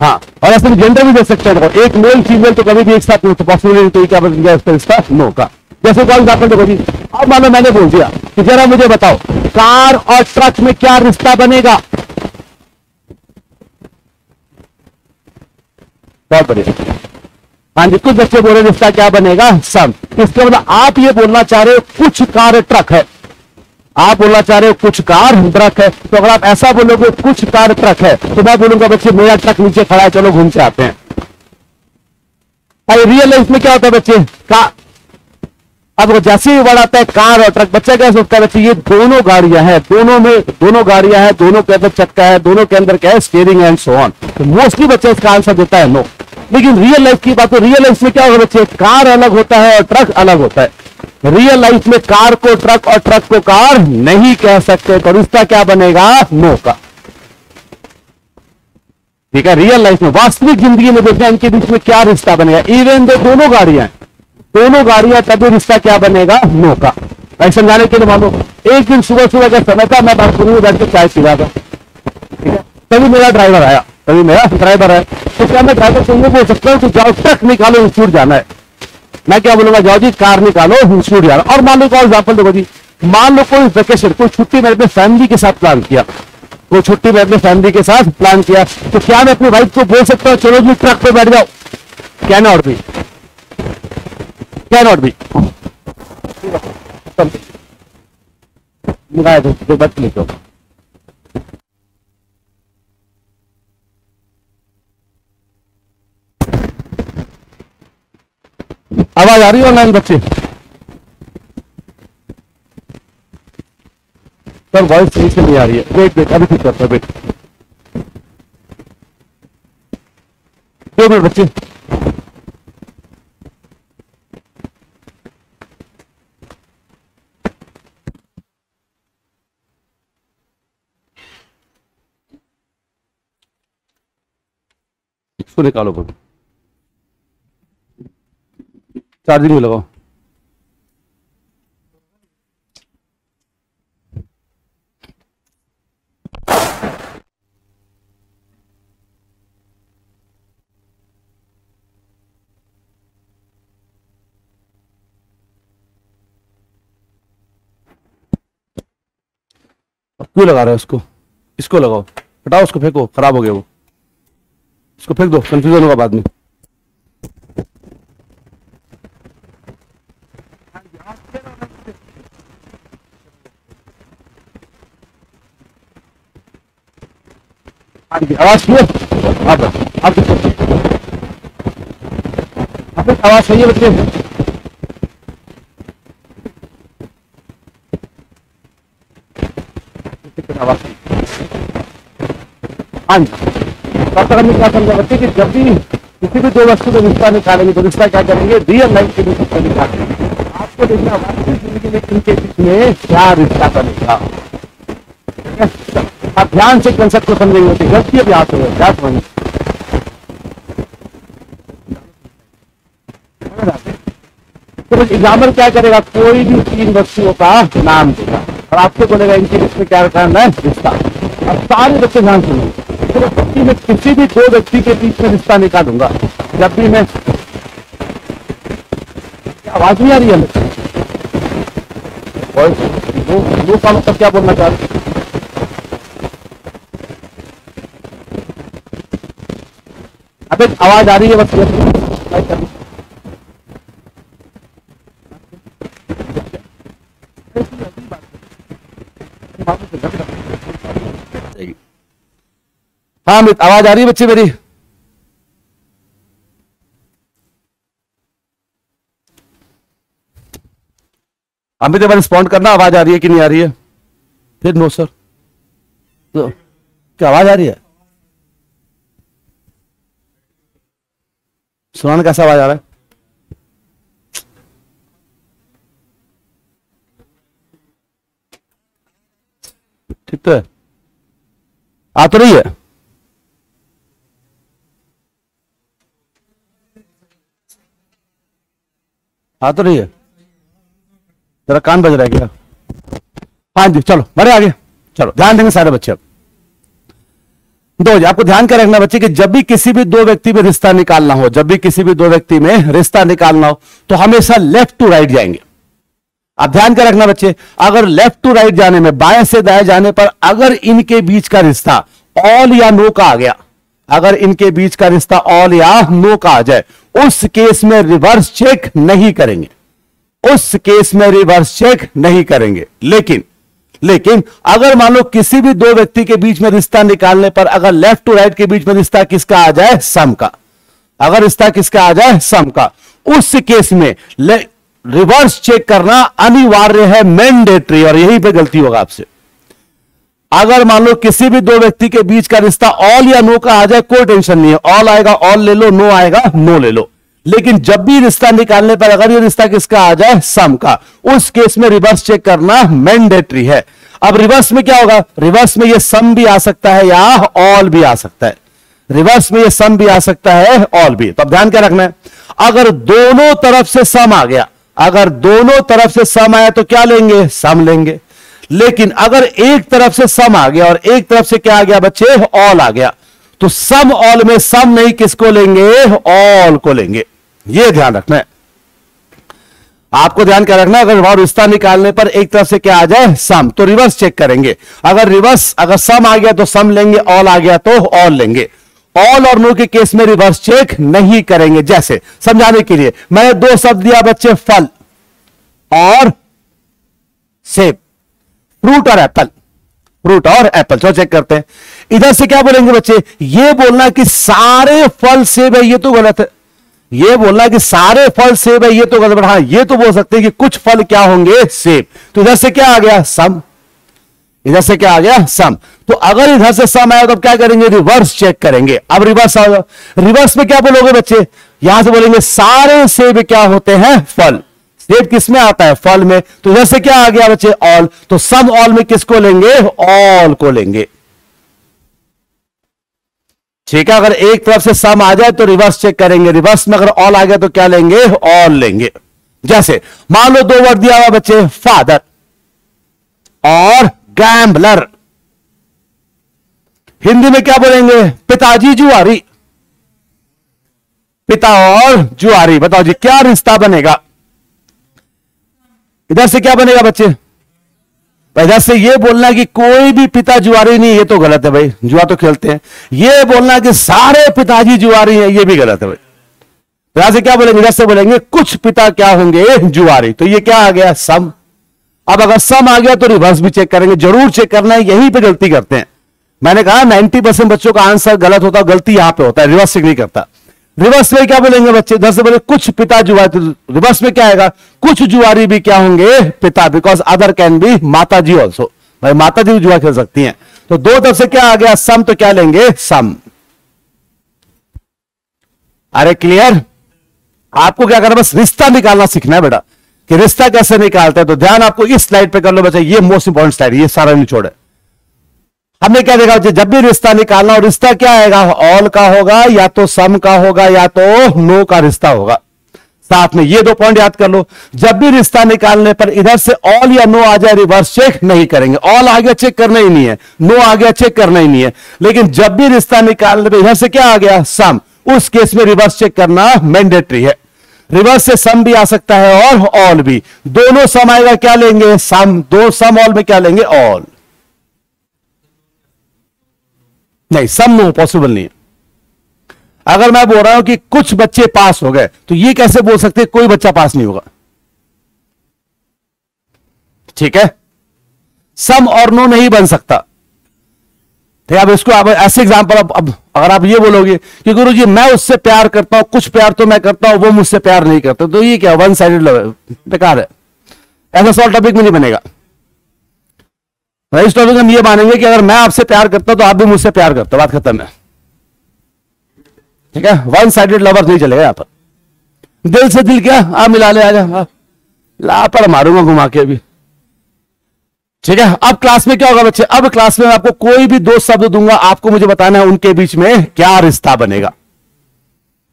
Speaker 1: हाँ, और ऐसे जेंडर भी दे सकते हैं, एक मेल फीमेल तो कभी भी एक साथ पॉसिबिलिटी, तो क्या बन गया उसका रिश्ता, नो का। जैसे कौन एग्जाम्पल देखो जी, अब मान लो मैंने बोल दिया कि जरा मुझे बताओ कार और ट्रक में क्या रिश्ता बनेगा। बहुत बढ़िया। हाँ जी, कुछ बच्चे बोल रहे रिश्ता क्या बनेगा, सम। इसका मतलब आप ये बोलना चाह रहे हो कुछ कार ट्रक है, आप बोलना चाह रहे हो कुछ कार ट्रक है। तो अगर आप ऐसा बोलोगे कुछ कार ट्रक है, तो मैं बोलूंगा बच्चे मेरा ट्रक नीचे खड़ा है, चलो घूम के आते हैं। रियल लाइफ में क्या होता है बच्चे का, अब जैसे ही वर्ड आता है कार और ट्रक, बच्चा क्या सोचता है बच्चे ये दोनों गाड़ियां हैं, दोनों गाड़ियां हैं, दोनों के अंदर चक्का है, दोनों के अंदर क्या है स्टीयरिंग एंड सो ऑन। तो मोस्टली बच्चा इसका आंसर देता है नो। लेकिन रियल लाइफ की बात, तो रियल लाइफ में क्या होगा बच्चे, कार अलग होता है और ट्रक अलग होता है। रियल लाइफ में कार को ट्रक और ट्रक को कार नहीं कह सकते, तो रिश्ता क्या बनेगा, नो का। ठीक है, रियल लाइफ में वास्तविक जिंदगी में देखना इनके बीच में क्या रिश्ता बनेगा, इवन दो दोनों गाड़ियां तभी रिश्ता क्या बनेगा, नो का। भाई समझाने के लिए मानो एक दिन सुबह सुबह का समय था, मैं बालकनी में बैठ के चाय पी रहा था, ठीक है, तभी मेरा ड्राइवर आया, तो क्या मैं ड्राइवर को बोल सकता हूँ तो जाओ ट्रक निकालो, इंस्टीट्यूट जाना है। मैं क्या बोलूंगा, जाओ जी कार निकालो, इंस्टीट्यूट जाना। और मान लो को एग्जाम्पल देखो जी, मान लो कोई वेकेशन, कोई छुट्टी मैंने अपने फैमिली के साथ प्लान किया, वो छुट्टी मैं अपने फैमिली के साथ प्लान किया, तो क्या मैं अपनी वाइफ को बोल सकता हूँ चलो जी ट्रक पे बैठ जाओ, can not B, can not B. तो बच लिखो, आवाज आ रही है ऑनलाइन बच्चे, सर वॉइस सही से नहीं आ रही है, वेट वेट अभी ठीक करता है, वेट 2 मिनट बच्चे। इसको निकालो, बोलो चार्जिंग में लगाओ। क्यों लगा रहे हो उसको, इसको लगाओ, हटाओ उसको, फेंको, खराब हो गया वो, इसको फेंक दो, कंफ्यूजन होगा बाद में। आवाज क्लियर, अब आवाज सही है बच्चे, आवाज। हाँ जी, डॉक्टर हमने क्या समझा बच्चे कि जब भी किसी भी 2 वस्तु को रिश्ता निकालेंगे तो रिश्ता क्या करेंगे, रियल लाइफ के रिश्ता निकालेंगे। आपको देखना वास्तविक जिंदगी में इनके बीच में क्या रिश्ता बनेगा। आप ध्यान से कंसेप्ट को समझेंगे, गलती अभ्यास होगा, क्या समझेंगे। तो एग्जाम्पल क्या करेगा, कोई भी 3 वस्तुओं का नाम देगा और आपको बोलेगा इनके बीच में क्या करना है, रिश्ता। अब सारे बच्चे ध्यान सुनेंगे, तो व्यक्ति में किसी भी 2 व्यक्ति के बीच में रिश्ता निकालूंगा, जब भी मैं, आवाज नहीं आ रही है वो काम तब क्या बोलना चाह रहे, अब आवाज आ रही है बस, हाँ अमित आवाज आ रही है बच्चे मेरी, अमित एक बार रिस्पॉन्ड करना, आवाज आ रही है कि नहीं आ रही है। फिर नो सर, तो क्या आवाज आ रही है, सुनाने कैसा आवाज आ रहा है, ठीक तो है, आ तो रही है, आ तो रही है, तेरा कान बज रहा है क्या। हाँ जी चलो बढ़े आगे, चलो ध्यान देंगे सारे बच्चे। अब 2 आपको ध्यान क्या रखना बच्चे कि जब भी किसी भी 2 व्यक्ति में रिश्ता निकालना हो, जब भी किसी भी 2 व्यक्ति में रिश्ता निकालना हो तो हमेशा लेफ्ट टू राइट जाएंगे। आप ध्यान क्या रखना बच्चे, अगर लेफ्ट टू राइट जाने में, बाएं से दाएं जाने पर अगर इनके बीच का रिश्ता ऑल या नो का आ गया, अगर इनके बीच का रिश्ता ऑल या नो का आ जाए, उस केस में रिवर्स चेक नहीं करेंगे, उस केस में रिवर्स चेक नहीं करेंगे। लेकिन अगर मान लो किसी भी दो व्यक्ति के बीच में रिश्ता निकालने पर अगर लेफ्ट टू राइट के बीच में रिश्ता किसका आ जाए, सम का, अगर रिश्ता किसका आ जाए, सम का, उस केस में रिवर्स चेक करना अनिवार्य है, मैंडेटरी। और यहीं पे गलती होगा आपसे। अगर मान लो किसी भी दो व्यक्ति के बीच का रिश्ता ऑल या नो का आ जाए, कोई टेंशन नहीं है, ऑल आएगा ऑल ले लो, नो आएगा नो ले लो। लेकिन जब भी रिश्ता निकालने पर अगर ये रिश्ता किसका आ जाए, सम का, उस केस में रिवर्स चेक करना मैंडेटरी है। अब रिवर्स में क्या होगा, रिवर्स में ये सम भी आ सकता है या ऑल भी आ सकता है, रिवर्स में ये सम भी आ सकता है, ऑल भी। तो अब ध्यान क्या रखना है, अगर दोनों तरफ से सम आ गया, अगर दोनों तरफ से सम आया तो क्या लेंगे, सम लेंगे। लेकिन अगर एक तरफ से सम आ गया और एक तरफ से क्या आ गया बच्चे, ऑल आ गया, तो सम ऑल में सम नहीं किसको लेंगे, ऑल को लेंगे। यह ध्यान रखना है, आपको ध्यान क्या रखना है। अगर रिश्ता निकालने पर एक तरफ से क्या आ जाए, सम, तो रिवर्स चेक करेंगे। अगर सम आ गया तो सम लेंगे, ऑल आ गया तो ऑल लेंगे। ऑल और नो के केस में रिवर्स चेक नहीं करेंगे। जैसे समझाने के लिए मैंने दो शब्द दिया बच्चे, फल और सेब, फ्रूट और एप्पल, फ्रूट और एप्पल। चलो चेक करते हैं। इधर से क्या बोलेंगे बच्चे, ये बोलना कि सारे फल सेब है, ये तो गलत है। ये बोलना कि सारे फल सेब है, ये तो गलत है। हाँ, ये तो बोल सकते हैं कि कुछ फल क्या होंगे, सेब। तो इधर से क्या आ गया, सम, इधर से क्या आ गया, सम। तो अगर इधर से सम आया तो क्या करेंगे, रिवर्स चेक करेंगे। अब रिवर्स आ जाओ, रिवर्स में क्या बोलोगे बच्चे, यहां से बोलेंगे सारे सेब क्या होते हैं, फल। सेब किस में आता है, फल में। तो इधर से क्या आ गया बच्चे, ऑल। तो सम ऑल में किसको लेंगे, ऑल को लेंगे। ठीक है, अगर एक तरफ से सम आ जाए तो रिवर्स चेक करेंगे, रिवर्स में अगर ऑल आ गया तो क्या लेंगे, ऑल लेंगे। जैसे मान लो दो वर्ड दिया हुआ बच्चे, फादर और गैम्बलर। हिंदी में क्या बोलेंगे, पिताजी जुआरी, पिता और जुआरी। बताओ जी क्या रिश्ता बनेगा, इधर से क्या बनेगा बच्चे, इधर से ये बोलना कि कोई भी पिता जुआरी नहीं, ये तो गलत है भाई, जुआ तो खेलते हैं। ये बोलना कि सारे पिताजी जुआरी हैं, ये भी गलत है भाई। इधर से क्या बोलेंगे, इधर से बोलेंगे कुछ पिता क्या होंगे, जुआरी। तो ये क्या आ गया, सम। अब अगर सम आ गया तो रिवर्स भी चेक करेंगे, जरूर चेक करना है, यहीं पे गलती करते हैं। मैंने कहा 90% बच्चों का आंसर गलत होता है, गलती यहां पे होता है, रिवर्स चेक नहीं करता। रिवर्स में क्या बोलेंगे बच्चे, इधर से बोले कुछ पिता जुआरी, तो रिवर्स में क्या आएगा, कुछ जुआरी भी क्या होंगे, पिता, बिकॉज अदर कैन बी माता जी ऑल्सो। भाई माता जी भी जुआ खेल सकती हैं। तो दो तरफ से क्या आ गया, सम, तो क्या लेंगे, सम। अरे क्लियर, आपको क्या करना, बस रिश्ता निकालना सीखना है बेटा, कि रिश्ता कैसे निकालते हैं। तो ध्यान आपको इस स्लाइड पे कर लो बच्चा, ये मोस्ट इंपॉर्टेंट स्लाइड, ये सारा निचोड़ है। हमने क्या देखा, जब भी रिश्ता निकालना, और रिश्ता क्या आएगा, ऑल का होगा या तो सम का होगा या तो नो का रिश्ता होगा। साथ में ये दो पॉइंट याद कर लो, जब भी रिश्ता निकालने पर इधर से ऑल या नो आ जाए, रिवर्स चेक नहीं करेंगे। ऑल आ गया चेक करना ही नहीं है, नो आ गया चेक करना ही नहीं है। लेकिन जब भी रिश्ता निकालने पर इधर से क्या आ गया, सम, उस केस में रिवर्स चेक करना मैंडेटरी है। रिवर्स से सम भी आ सकता है और ऑल भी। दोनों सम आएगा क्या लेंगे, सम। दो सम ऑल में क्या लेंगे, ऑल। नहीं, सम नो पॉसिबल नहीं है। अगर मैं बोल रहा हूं कि कुछ बच्चे पास हो गए, तो ये कैसे बोल सकते कोई बच्चा पास नहीं होगा। ठीक है, सम और नो नहीं बन सकता। तो अब इसको अब ऐसे एग्जांपल, अब अगर आप ये बोलोगे कि गुरुजी मैं उससे प्यार करता हूं, कुछ प्यार तो मैं करता हूं, वो मुझसे प्यार नहीं करता, तो ये क्या वन साइडेड लव है, बेकार है। ऐसा सॉल्व टॉपिक में नहीं बनेगा। इस टॉपिक हम ये मानेंगे कि अगर मैं आपसे प्यार करता हूं तो आप भी मुझसे प्यार करते हो, बात खत्म है। ठीक है, वन साइडेड लवर नहीं चलेगा यहां पर। दिल से दिल क्या, आप मिला ले, आजा, ला पर मारूंगा घुमा के अभी। ठीक है, अब क्लास में क्या होगा बच्चे, अब क्लास में मैं आपको कोई भी दो शब्द दूंगा, आपको मुझे बताना है उनके बीच में क्या रिश्ता बनेगा।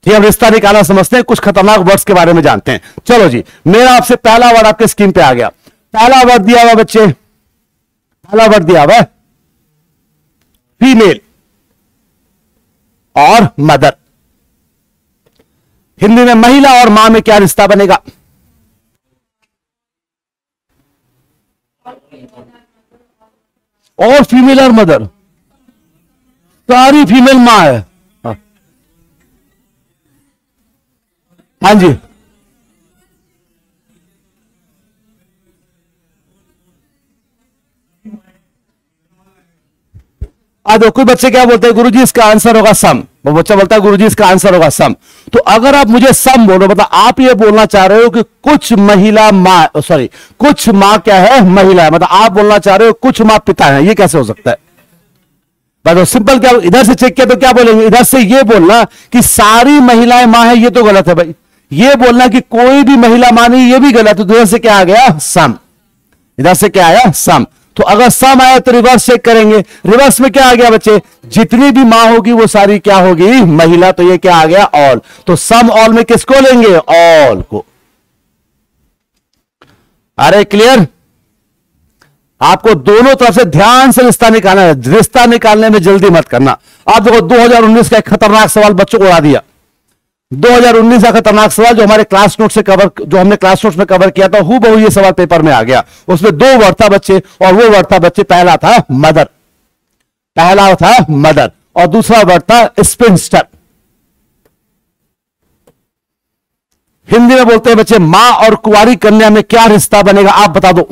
Speaker 1: ठीक है, हम रिश्ता निकालना समझते हैं, कुछ खतरनाक वर्ड्स के बारे में जानते हैं। चलो जी, मेरा आपसे पहला वर्ड आपके स्क्रीन पे आ गया। पहला वर्ड दिया हुआ बच्चे, पहला वर्ड दिया हुआ फीमेल और मदर। हिंदी में महिला और मां में क्या रिश्ता बनेगा, और फीमेल और मदर, सारी फीमेल मां है, हाँ जी, आज कोई बच्चे क्या बोलते हैं, गुरुजी इसका आंसर होगा सम। वो बच्चा बोलता है गुरुजी इसका आंसर होगा सम। तो अगर आप मुझे सम बोलो, मतलब आप ये बोलना चाह रहे हो कि कुछ महिला माँ, सॉरी कुछ माँ क्या है, महिला है, मतलब आप बोलना चाह रहे हो कुछ माँ पिता है, ये कैसे हो सकता है? तो सिंपल क्या, इधर से चेक किया तो क्या बोलेंगे, इधर से ये बोलना कि सारी महिलाएं माँ है, ये तो गलत है भाई। ये बोलना कि कोई भी महिला माँ नहीं, ये भी गलत है। तो इधर से क्या आ गया, सम। इधर से क्या आया, सम। तो अगर सम आया तो रिवर्स चेक करेंगे। रिवर्स में क्या आ गया बच्चे, जितनी भी मां होगी वो सारी क्या होगी, महिला। तो ये क्या आ गया, ऑल। तो सम ऑल में किसको लेंगे, ऑल को। अरे क्लियर? आपको दोनों तरफ से ध्यान से रिश्ता निकालना है। रिश्ता निकालने में जल्दी मत करना। आप देखो 2019 का एक खतरनाक सवाल बच्चों को उड़ा दिया। 2019 का खतरनाक सवाल जो हमारे क्लास नोट से कवर, जो हमने क्लास नोट में कवर किया था, हूबहू ये सवाल पेपर में आ गया। उसमें 2 वर्ड था बच्चे, और वो वर्ड था बच्चे, पहला था मदर, पहला था मदर, और दूसरा वर्ड था स्पिंस्टर। हिंदी में बोलते हैं बच्चे, मां और कुंवारी कन्या में क्या रिश्ता बनेगा, आप बता दो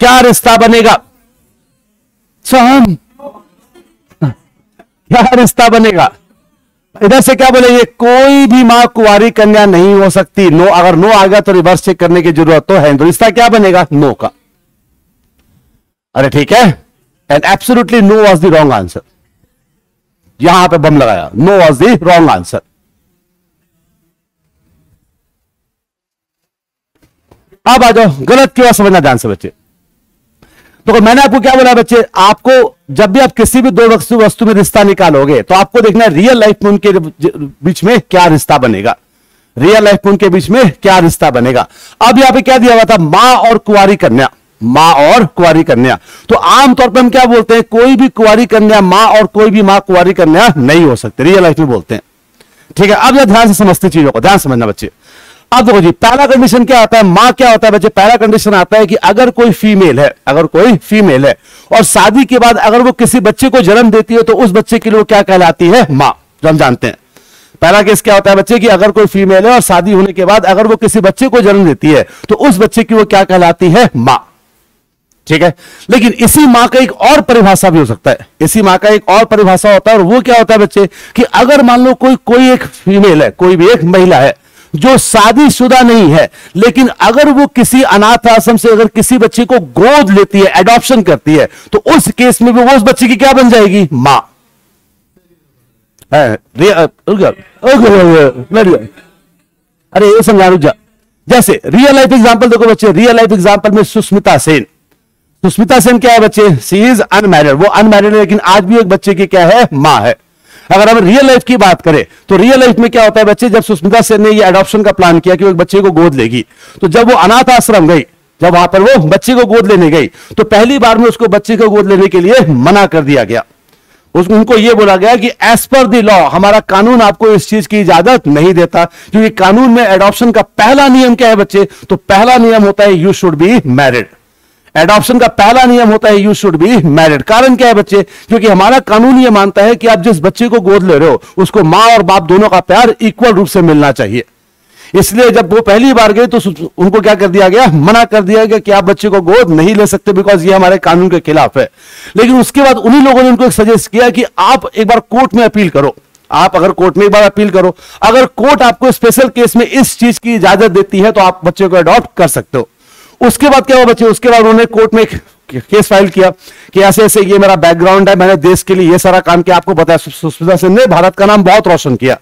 Speaker 1: क्या रिश्ता बनेगा। सम, क्या रिश्ता बनेगा? इधर से क्या बोलेंगे, कोई भी मां कुंवारी कन्या नहीं हो सकती। नो, अगर नो आ गया तो रिवर्स चेक करने की जरूरत तो है। तो रिश्ता क्या बनेगा, नो का। अरे ठीक है, and absolutely no was the wrong answer. यहां पे बम लगाया, no was the wrong answer. अब आ जाओ गलत क्यों, समझना ध्यान से बच्चे। तो मैंने आपको क्या बोला बच्चे, आपको जब भी आप किसी भी 2 वस्तु में रिश्ता निकालोगे तो आपको देखना है रियल लाइफ में उनके बीच में क्या रिश्ता बनेगा। रियल लाइफ में उनके बीच में क्या रिश्ता बनेगा। अब यहां पे क्या दिया हुआ था, मां और कुंवारी कन्या, मां और कुंवारी कन्या। तो आमतौर पर हम क्या बोलते हैं, कोई भी कुंवारी कन्या मां और कोई भी मां कुंवारी कन्या नहीं हो सकते, रियल लाइफ में बोलते हैं। ठीक है, अब यह ध्यान से समझते चीजों को, ध्यान समझना बच्चे। अब देखो जी, पहला कंडीशन क्या आता है, मां क्या होता है बच्चे, पहला कंडीशन आता है कि अगर कोई फीमेल है, अगर कोई फीमेल है और शादी के बाद अगर वो किसी बच्चे को जन्म देती है तो उस बच्चे के लिए वो क्या कहलाती है, मां, जो हम जानते हैं। पहला केस क्या होता है बच्चे कि अगर कोई फीमेल है और शादी होने के बाद अगर वो किसी बच्चे को जन्म देती है तो उस बच्चे की वो क्या कहलाती है, मां। ठीक है, लेकिन इसी मां का एक और परिभाषा भी हो सकता है। इसी मां का एक और परिभाषा होता है, और वो क्या होता है बच्चे कि अगर मान लो कोई एक फीमेल है, कोई भी एक महिला है जो शादीशुदा नहीं है, लेकिन अगर वो किसी अनाथ आश्रम से अगर किसी बच्चे को गोद लेती है, एडॉप्शन करती है, तो उस केस में भी वो उस बच्चे की क्या बन जाएगी, मां। अरे ये समझा, रुक जा। जैसे रियल लाइफ एग्जांपल देखो बच्चे, रियल लाइफ एग्जांपल में सुष्मिता सेन। सुष्मिता सेन क्या है बच्चे, सी इज अनमैरिड, वो अनमैरिड है, लेकिन आज भी एक बच्चे की क्या है, मां है। अगर हम रियल लाइफ की बात करें तो रियल लाइफ में क्या होता है बच्चे, जब सुष्मिता सेन ने ये एडॉप्शन का प्लान किया कि वो एक बच्चे को गोद लेगी, तो जब वो अनाथ आश्रम गई, जब वहां पर वो बच्चे को गोद लेने गई, तो पहली बार में उसको बच्चे को गोद लेने के लिए मना कर दिया गया। उनको यह बोला गया कि एज पर द लॉ, हमारा कानून आपको इस चीज की इजाजत नहीं देता, क्योंकि कानून में एडॉप्शन का पहला नियम क्या है बच्चे, तो पहला नियम होता है you should be married. Adoption का पहला नियम होता है यू शुड बी मैरिड। कारण क्या है बच्चे, क्योंकि हमारा कानून यह मानता है कि आप जिस बच्चे को गोद ले रहे हो उसको मां और बाप दोनों का प्यार इक्वल रूप से मिलना चाहिए। इसलिए जब वो पहली बार गए तो उनको क्या कर दिया गया, मना कर दिया गया कि आप बच्चे को गोद नहीं ले सकते, बिकॉज ये हमारे कानून के खिलाफ है। लेकिन उसके बाद उन्हीं लोगों ने उनको एक सजेस्ट किया कि आप एक बार कोर्ट में अपील करो। आप अगर कोर्ट में एक बार अपील करो, अगर कोर्ट आपको स्पेशल केस में इस चीज की इजाजत देती है तो आप बच्चे को अडॉप्ट कर सकते हो। उसके बाद क्या हुआ बच्चे, उसके बाद उन्होंने कोर्ट में केस फाइल किया कि ऐसे ऐसे ये मेरा बैकग्राउंड है, मैंने देश के लिए ये सारा काम किया। आपको पता है सुष्मिता सेन ने भारत का नाम बहुत रोशन किया,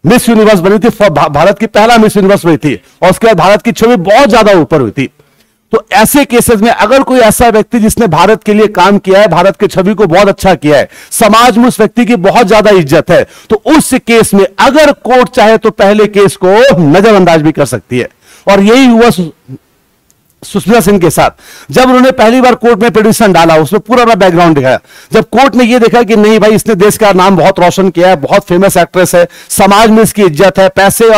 Speaker 1: मिस यूनिवर्स बनी थी, भारत की पहला मिस यूनिवर्स बनी थी, और उसके बाद भारत की छवि बहुत ज्यादा ऊपर हुई थी। तो ऐसे केसेस में अगर कोई ऐसा व्यक्ति जिसने भारत के लिए काम किया है, भारत की छवि को बहुत अच्छा किया है, समाज में उस व्यक्ति की बहुत ज्यादा इज्जत है, तो उस केस में अगर कोर्ट चाहे तो पहले केस को नजरअंदाज भी कर सकती है। और यही हुआ सुष्मिता सेन के साथ। जब उन्होंने पहली बार कोर्ट में पिटीशन डाला, उसमें पूरा अपना बैकग्राउंड दिखाया, जब कोर्ट ने यह देखा कि नहीं भाई इसने देश का नाम बहुत रोशन किया है, बहुत फेमस एक्ट्रेस है, समाज में इसकी इज्जत है, पैसे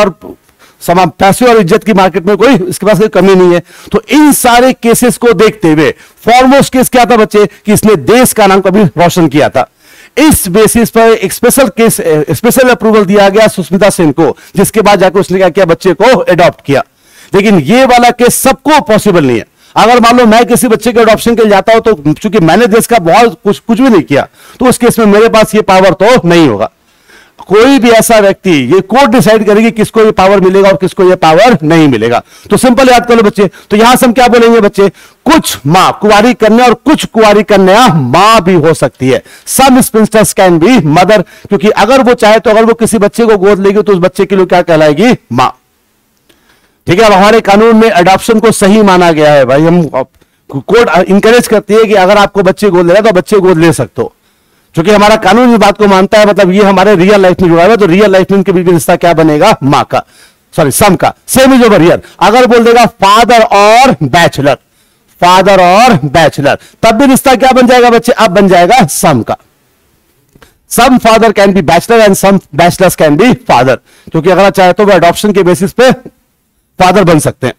Speaker 1: और इज्जत की मार्केट में कोई इसके पास कोई कमी नहीं है, तो इन सारे केसेस को देखते हुए फॉरमोस्ट केस क्या था बच्चे कि इसने देश का नाम कभी रोशन किया था। इस बेसिस पर एक स्पेशल केस, स्पेशल अप्रूवल दिया गया सुष्मिता सेन को, जिसके बाद जाकर उसने क्या किया, बच्चे को अडॉप्ट किया। लेकिन ये वाला केस सबको पॉसिबल नहीं है। अगर मान लो मैं किसी बच्चे के अडॉप्शन के लिए जाता हूं, तो चूंकि मैंने देश का बहुत कुछ भी नहीं किया, तो उस केस में मेरे पास ये पावर तो नहीं होगा। कोई भी ऐसा व्यक्ति, ये कोर्ट डिसाइड करेगी किसको ये पावर मिलेगा और किसको ये पावर नहीं मिलेगा। तो सिंपल याद कर लो बच्चे, तो यहां से हम क्या बोलेंगे बच्चे, कुछ मां कुंवारी कन्या और कुछ कुंवारी कन्या मां भी हो सकती है। सम स्पिंस्टर्स कैन बी मदर, क्योंकि अगर वो चाहे तो अगर वो किसी बच्चे को गोद लेगी तो उस बच्चे के लिए क्या कहलाएगी, मां। ठीक है, अब हमारे कानून में अडॉप्शन को सही माना गया है भाई। हम कोर्ट इंकरेज करती है कि अगर आपको बच्चे गोद लेना तो बच्चे गोद ले सकते हो, क्योंकि हमारा कानून इस बात को मानता है, मतलब ये हमारे रियल लाइफ में जुड़ा है। तो रियल लाइफ में इनके बीच में रिश्ता क्या बनेगा, मां का, सॉरी सम का। Same is over here. अगर बोल देगा फादर और बैचलर, फादर और बैचलर, तब भी रिश्ता क्या बन जाएगा बच्चे, अब बन जाएगा सम का। Some father can be bachelor and some bachelors can be father, क्योंकि अगर चाहे तो वो अडॉप्शन के बेसिस पे फादर बन सकते हैं।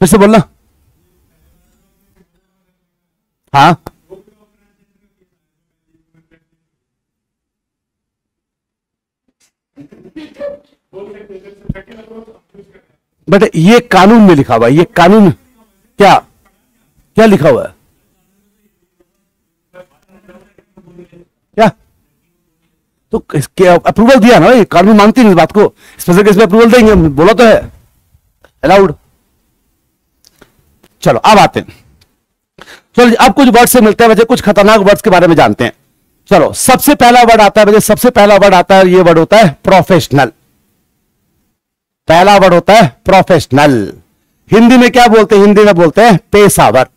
Speaker 1: फिर से बोलना। हाँ, बट ये कानून में लिखा हुआ है, ये कानून क्या क्या लिखा हुआ है, क्या तो इसके अप्रूवल दिया ना, ये कानून मानती नहीं इस बात को, स्पेशल केस में अप्रूवल देंगे, बोला तो है अलाउड। चलो अब आते हैं, चलो अब कुछ वर्ड से मिलते हैं बच्चे, कुछ खतरनाक वर्ड्स के बारे में जानते हैं। चलो सबसे पहला वर्ड आता है बच्चे, सबसे पहला वर्ड आता है, ये वर्ड होता है प्रोफेशनल। पहला वर्ड होता है प्रोफेशनल। हिंदी में क्या बोलते हैं, हिंदी में बोलते हैं पेशावर,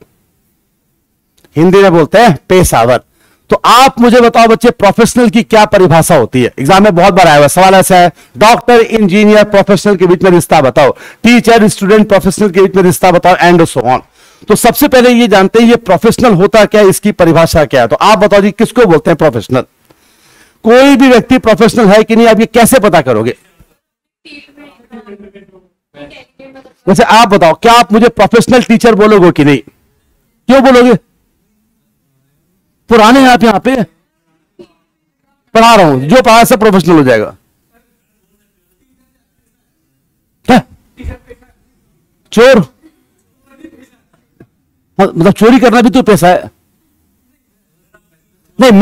Speaker 1: हिंदी में बोलते हैं पेशावर। तो आप मुझे बताओ बच्चे, प्रोफेशनल की क्या परिभाषा होती है। एग्जाम में बहुत बार आया हुआ सवाल ऐसा है, डॉक्टर इंजीनियर प्रोफेशनल के बीच में रिश्ता बताओ, टीचर स्टूडेंट प्रोफेशनल के बीच में रिश्ता बताओ, एंड सो ऑन। तो सबसे पहले ये जानते हैं ये प्रोफेशनल होता क्या है, इसकी परिभाषा क्या है। तो आप बताओ जी, किसको बोलते हैं प्रोफेशनल। कोई भी व्यक्ति प्रोफेशनल है कि नहीं, आप ये कैसे पता करोगे। वैसे आप बताओ, क्या आप मुझे प्रोफेशनल टीचर बोलोगे कि नहीं, क्यों बोलोगे, पुराने हैं आप यहां पे, पढ़ा रहा हूं, जो पढ़ा से प्रोफेशनल हो जाएगा। क्या चोर, मतलब चोरी करना भी तो पैसा है। नहीं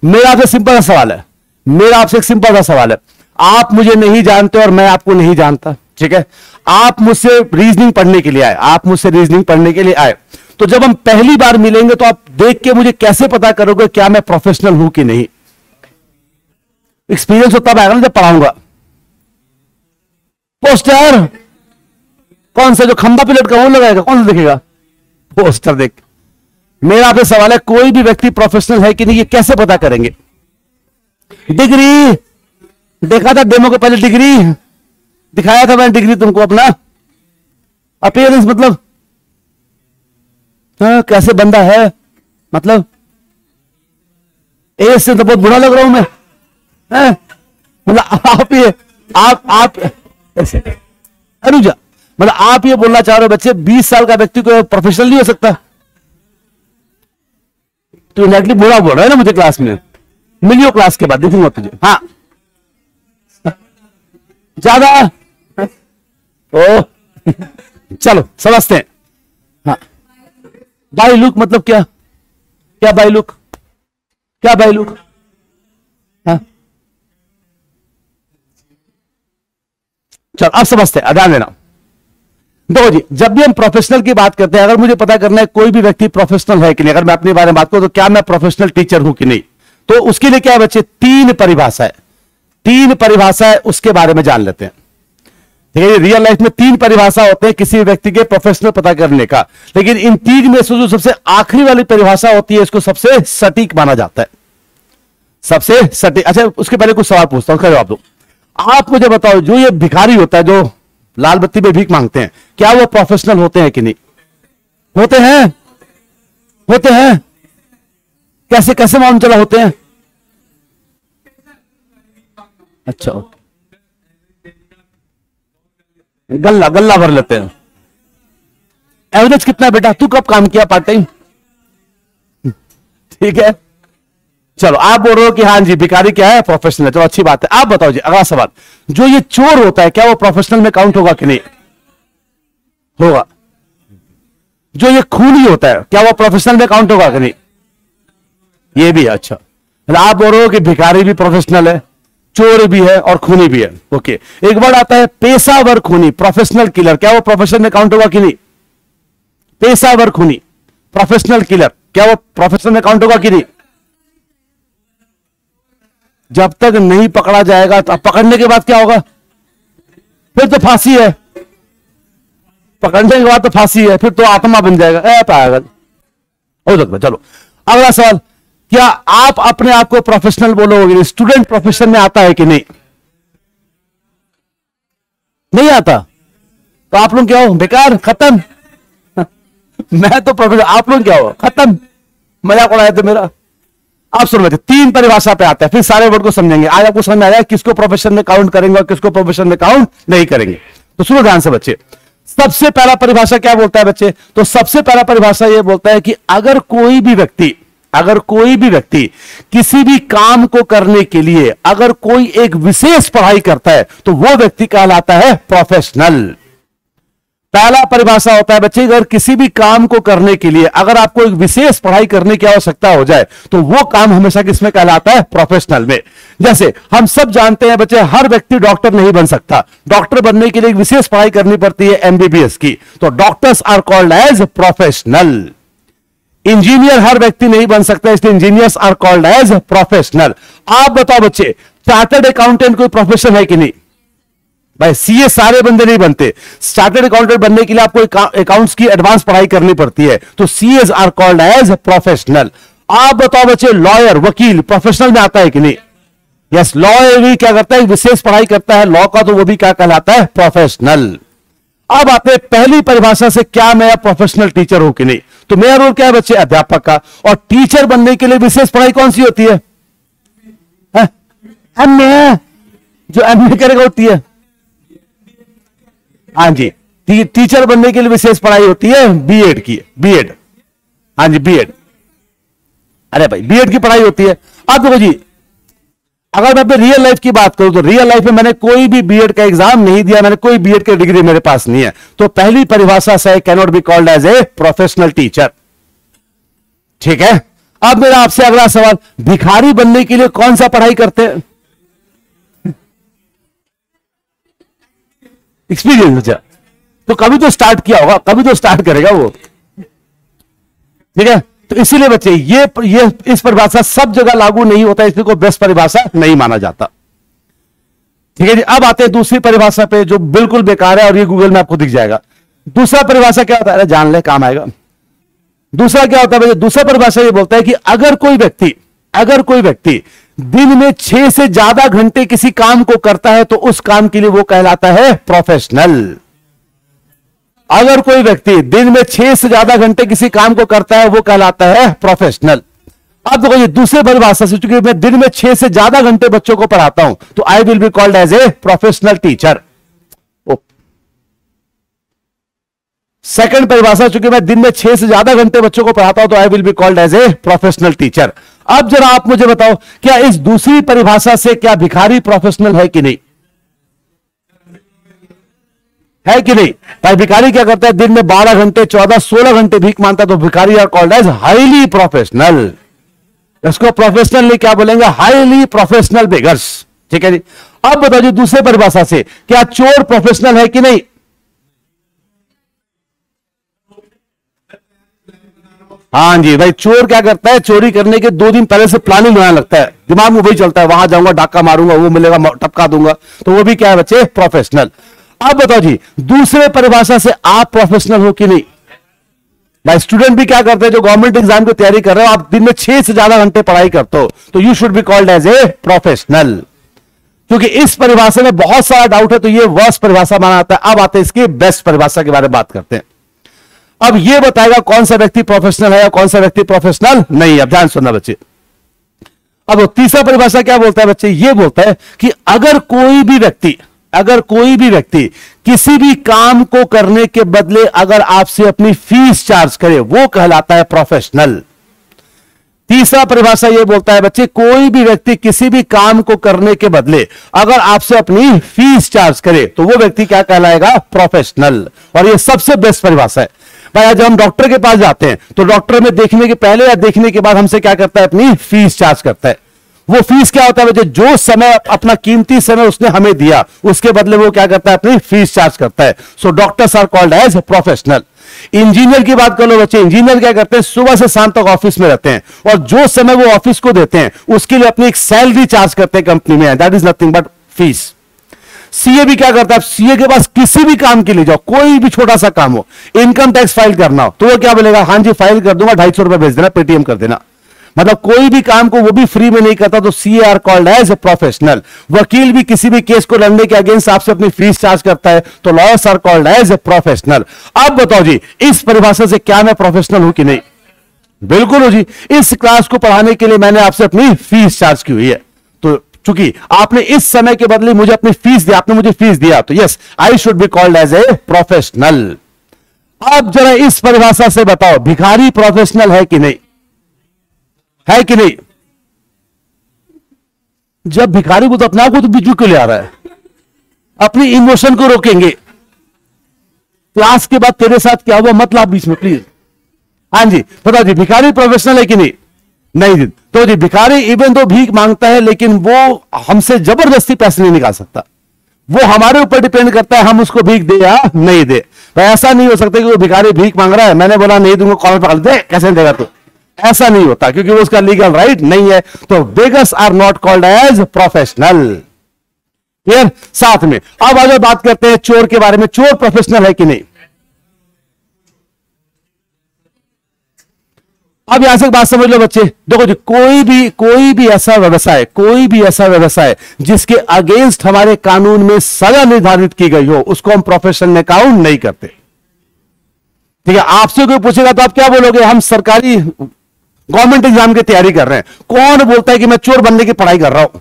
Speaker 1: मेरा आपसे सिंपल सा सवाल है, मेरा आपसे एक सिंपल सा सवाल है, आप मुझे नहीं जानते और मैं आपको नहीं जानता, ठीक है। आप मुझसे रीजनिंग पढ़ने के लिए आए, आप मुझसे रीजनिंग पढ़ने के लिए आए, तो जब हम पहली बार मिलेंगे तो आप देख के मुझे कैसे पता करोगे क्या मैं प्रोफेशनल हूं कि नहीं। एक्सपीरियंस तो तब आएगा ना जब पढ़ाऊंगा। पोस्टर कौन सा, जो खंबा पे लटका वो लगाएगा, कौन सा देखेगा, पोस्टर देख। मेरा आपसे सवाल है, कोई भी व्यक्ति प्रोफेशनल है कि नहीं, ये कैसे पता करेंगे। डिग्री देखा था, डेमो के पहले डिग्री दिखाया था मैंने, डिग्री तुमको अपना अपीयरेंस, मतलब हाँ, कैसे बंदा है, मतलब एज से तो बहुत बुरा लग रहा हूं मैं, मतलब आप ये आप ऐसे अनुजा, मतलब आप ये बोलना चाह रहे हो बच्चे 20 साल का व्यक्ति को प्रोफेशनल नहीं हो सकता। तो इनडायरेक्टली बुरा बोल रहा है ना मुझे, क्लास में मिलियो, क्लास के बाद देखूंगा तुझे। हाँ ज्यादा ओ चलो समझते हैं। हाँ बाई लुक मतलब क्या, क्या बाई लुक, क्या बाई लुक। हाँ चलो अब समझते हैं, ध्यान देना। देखो जी, जब भी हम प्रोफेशनल की बात करते हैं, अगर मुझे पता करना है कोई भी व्यक्ति प्रोफेशनल है कि नहीं, अगर मैं अपने बारे में बात करूं तो क्या मैं प्रोफेशनल टीचर हूं कि नहीं, तो उसके लिए क्या है बच्चे, तीन परिभाषा है, तीन परिभाषा है, उसके बारे में जान लेते हैं। ठीक है, रियल लाइफ में तीन परिभाषा होते हैं किसी व्यक्ति के प्रोफेशनल पता करने का, लेकिन इन तीन में से जो सबसे आखिरी वाली परिभाषा होती है, इसको सबसे सटीक माना जाता है, सबसे सटीक। अच्छा उसके पहले कुछ सवाल पूछता हूं, जवाब दो। आप मुझे बताओ, जो ये भिखारी होता है जो लाल बत्ती पे भीख मांगते हैं, क्या वो प्रोफेशनल होते हैं कि नहीं, होते हैं, होते हैं, कैसे कैसे मालूम चला होते हैं। अच्छा गल्ला गल्ला भर लेते हैं, एवरेज कितना बेटा, तू कब काम किया पार्ट टाइम? ठीक है, चलो आप बोल रहे हो कि हाँ जी भिखारी क्या है, प्रोफेशनल है, चलो अच्छी बात है। आप बताओ जी अगला सवाल, जो ये चोर होता है क्या वो प्रोफेशनल में काउंट होगा कि नहीं होगा? जो ये खूनी होता है क्या वो प्रोफेशनल में काउंट होगा कि नहीं? ये भी है। अच्छा, आप बोल रहे हो कि भिखारी भी प्रोफेशनल है, चोर भी है और खूनी भी है। ओके, एक वर्ड आता है पेशावर खूनी, प्रोफेशनल किलर, क्या वो प्रोफेशन में काउंट होगा कि नहीं? पेशावर खूनी, प्रोफेशनल किलर, क्या वो प्रोफेशन में काउंट होगा कि नहीं? जब तक नहीं पकड़ा जाएगा, तो पकड़ने के बाद क्या होगा? फिर तो फांसी है, पकड़ने के बाद तो फांसी है, फिर तो आत्मा बन जाएगा। पागल हो सकता। चलो अगला सवाल, क्या आप अपने आप को प्रोफेशनल बोलोगे? स्टूडेंट प्रोफेशन में आता है कि नहीं? नहीं आता तो आप लोग क्या हो? बेकार, खत्म। मैं तो प्रोफेशनल, आप लोग क्या हो? खत्म। मजाक उड़ाया तो मेरा। आप सुन लेते, तीन परिभाषा पे आते हैं, फिर सारे वर्ड को समझेंगे। आज आपको समझ में आया किसको प्रोफेशन में काउंट करेंगे और किसको प्रोफेशन में काउंट नहीं करेंगे। तो सुनो ध्यान से बच्चे, सबसे पहला परिभाषा क्या बोलता है बच्चे? तो सबसे पहला परिभाषा यह बोलता है कि अगर कोई भी व्यक्ति किसी भी काम को करने के लिए अगर कोई एक विशेष पढ़ाई करता है तो वो व्यक्ति कहलाता है प्रोफेशनल। पहला परिभाषा होता है बच्चे, अगर किसी भी काम को करने के लिए अगर आपको एक विशेष पढ़ाई करने की आवश्यकता हो जाए तो वो काम हमेशा किसमें कहलाता है? प्रोफेशनल में। जैसे हम सब जानते हैं बच्चे, हर व्यक्ति डॉक्टर नहीं बन सकता, डॉक्टर बनने के लिए एक विशेष पढ़ाई करनी पड़ती है एमबीबीएस की, तो doctors are called as professional. Engineer हर व्यक्ति नहीं बन सकता, इसलिए engineers are called as professional. आप बताओ बच्चे, चार्टर्ड अकाउंटेंट कोई प्रोफेशन है कि नहीं? भाई सीए सारे बंदे नहीं बनते, चार्टर्ड अकाउंटेंट बनने के लिए आपको अकाउंट्स की एडवांस पढ़ाई करनी पड़ती है, तो CS are called as professional. आप बताओ बच्चे, लॉयर वकील प्रोफेशनल में आता है कि नहीं? यस, लॉयर भी क्या करता है? विशेष पढ़ाई करता है लॉ का, तो वो भी क्या कहलाता है? प्रोफेशनल। अब आते हैं पहली परिभाषा से, क्या मैं प्रोफेशनल टीचर हूं कि नहीं? तो मेरा रोल क्या है बच्चे? अध्यापक का। और टीचर बनने के लिए विशेष पढ़ाई कौन सी होती है? एमए, जो एमए करेगा होती है। हाँ जी, टीचर बनने के लिए विशेष पढ़ाई होती है बीएड की, बीएड। हाँ जी बीएड, अरे भाई बीएड की पढ़ाई होती है। अब देखो जी, अगर मैं अपने रियल लाइफ की बात करूं तो रियल लाइफ में मैंने कोई भी बीएड का एग्जाम नहीं दिया, मैंने कोई बीएड की डिग्री मेरे पास नहीं है, तो पहली परिभाषा से can not be called as a professional teacher. ठीक है, अब मेरा आपसे अगला सवाल, भिखारी बनने के लिए कौन सा पढ़ाई करते हैं? एक्सपीरियंस। अच्छा, तो कभी तो स्टार्ट किया होगा, कभी तो स्टार्ट करेगा वो। ठीक है, तो इसीलिए बच्चे ये इस परिभाषा सब जगह लागू नहीं होता, इसलिए कोई बेस्ट परिभाषा नहीं माना जाता। ठीक है जी, अब आते हैं दूसरी परिभाषा पे जो बिल्कुल बेकार है और ये गूगल में आपको दिख जाएगा। दूसरा परिभाषा क्या होता है? जान ले, काम आएगा। दूसरा क्या होता है? दूसरा परिभाषा ये बोलता है कि अगर कोई व्यक्ति दिन में 6 से ज्यादा घंटे किसी काम को करता है तो उस काम के लिए वो कहलाता है प्रोफेशनल। अगर कोई व्यक्ति दिन में 6 से ज्यादा घंटे किसी काम को करता है वो कहलाता है प्रोफेशनल। अब देखो ये दूसरे परिभाषा से, चूंकि मैं दिन में 6 से ज्यादा घंटे बच्चों को पढ़ाता हूं तो I will be called as a professional teacher. Second परिभाषा, चूंकि मैं दिन में 6 से ज्यादा घंटे बच्चों को पढ़ाता हूं तो I will be called as a professional teacher. अब जरा आप मुझे बताओ, क्या इस दूसरी परिभाषा से क्या भिखारी प्रोफेशनल है कि नहीं? है कि नहीं? भाई भिखारी क्या करता है? दिन में 12 घंटे 14 16 घंटे भीख मांगता है, तो भिखारी are called as highly professional. इसको प्रोफेशनली क्या बोलेंगे? Highly professional beggars. ठीक है जी, अब बताओ जी दूसरे परिभाषा से, क्या चोर प्रोफेशनल है कि नहीं? हाँ जी भाई, चोर क्या करता है? चोरी करने के 2 दिन पहले से प्लानिंग बनाने लगता है, दिमाग में वही चलता है, वहां जाऊंगा डाका मारूंगा, वो मिलेगा टपका दूंगा, तो वो भी क्या है बच्चे? प्रोफेशनल। अब बताओ जी दूसरे परिभाषा से आप प्रोफेशनल हो कि नहीं? भाई स्टूडेंट भी क्या करते हैं जो गवर्नमेंट एग्जाम की तैयारी कर रहे हो, आप दिन में 6 से ज्यादा घंटे पढ़ाई करते हो तो you should be called as a professional. क्योंकि इस परिभाषा में बहुत सारा डाउट है तो ये वर्स्ट परिभाषा माना जाता है। अब आते हैं इसकी बेस्ट परिभाषा के बारे में बात करते हैं। अब ये बताएगा कौन सा व्यक्ति प्रोफेशनल है और कौन सा व्यक्ति प्रोफेशनल नहीं है। अब ध्यान सुनना बच्चे। अब तीसरा परिभाषा क्या बोलता है बच्चे? ये बोलता है कि अगर कोई भी व्यक्ति अगर कोई भी व्यक्ति किसी भी काम को करने के बदले अगर आपसे अपनी फीस चार्ज करे, वो कहलाता है प्रोफेशनल। तीसरा परिभाषा यह बोलता है बच्चे, कोई भी व्यक्ति किसी भी काम को करने के बदले अगर आपसे अपनी फीस चार्ज करे तो वो व्यक्ति क्या कहलाएगा? प्रोफेशनल। और ये सबसे बेस्ट परिभाषा है भाई। जब हम डॉक्टर के पास जाते हैं तो डॉक्टर में देखने के पहले या देखने के बाद हमसे क्या करता है? अपनी फीस चार्ज करता है। वो फीस क्या होता है बच्चे? जो समय, अपना कीमती समय उसने हमें दिया, उसके बदले वो क्या करता है? अपनी फीस चार्ज करता है। So doctors are called as professional. Engineer की बात कर लो बच्चे, इंजीनियर क्या करते हैं? सुबह से शाम तक ऑफिस में रहते हैं और जो समय वो ऑफिस को देते हैं उसके लिए अपनी एक सैलरी चार्ज करते हैं कंपनी में, that is nothing but fees. CA भी क्या करता है? सीए के पास किसी भी काम के लिए जाओ, कोई भी छोटा सा काम हो, इनकम टैक्स फाइल करना हो, तो वो क्या बोलेगा? हाँ जी फाइल कर दूंगा, 250 रुपए भेज देना, पेटीएम कर देना। मतलब कोई भी काम को वो भी फ्री में नहीं करता, तो CA are called as a professional. वकील भी किसी भी केस को लड़ने के अगेंस्ट आपसे अपनी फीस चार्ज करता है, तो lawyers are called as a professional. अब बताओ जी, इस परिभाषा से क्या मैं प्रोफेशनल हूं कि नहीं? बिल्कुल हो जी। इस क्लास को पढ़ाने के लिए मैंने आपसे अपनी फीस चार्ज की हुई है, तो चूंकि आपने इस समय के बदले मुझे अपनी फीस दिया, आपने मुझे फीस दिया, तो yes I should be called as a professional. अब जरा इस परिभाषा से बताओ, भिखारी प्रोफेशनल है कि नहीं? है कि नहीं? जब भिखारी को तो अपने आप को तो बिजू क्यों ले आ रहा है? अपनी इमोशन को रोकेंगे। क्लास के बाद तेरे साथ क्या हुआ मत ला बीच में प्लीज। हाँ जी बताओ जी, भिखारी प्रोफेशनल है कि नहीं? नहीं जी। तो जी भिखारी इवन तो भीख मांगता है लेकिन वो हमसे जबरदस्ती पैसे नहीं निकाल सकता, वो हमारे ऊपर डिपेंड करता है हम उसको भीख दे या नहीं दे। तो ऐसा नहीं हो सकता कि वो भिखारी भीख मांग रहा है, मैंने बोला नहीं दूंगा, कॉलर पकड़ दे, कैसे देगा तू? ऐसा नहीं होता क्योंकि वो उसका लीगल राइट नहीं है। तो beggars are not called as professional. Clear? साथ में अब अगर बात करते हैं चोर के बारे में, चोर प्रोफेशनल है कि नहीं? अब यहां से एक बात समझ लो बच्चे, देखो जी, कोई भी ऐसा व्यवसाय जिसके अगेंस्ट हमारे कानून में सजा निर्धारित की गई हो, उसको हम प्रोफेशन में काउंट नहीं करते। ठीक है? आपसे कोई पूछेगा तो आप क्या बोलोगे? हम सरकारी गवर्नमेंट एग्जाम की तैयारी कर रहे हैं। कौन बोलता है कि मैं चोर बनने की पढ़ाई कर रहा हूं?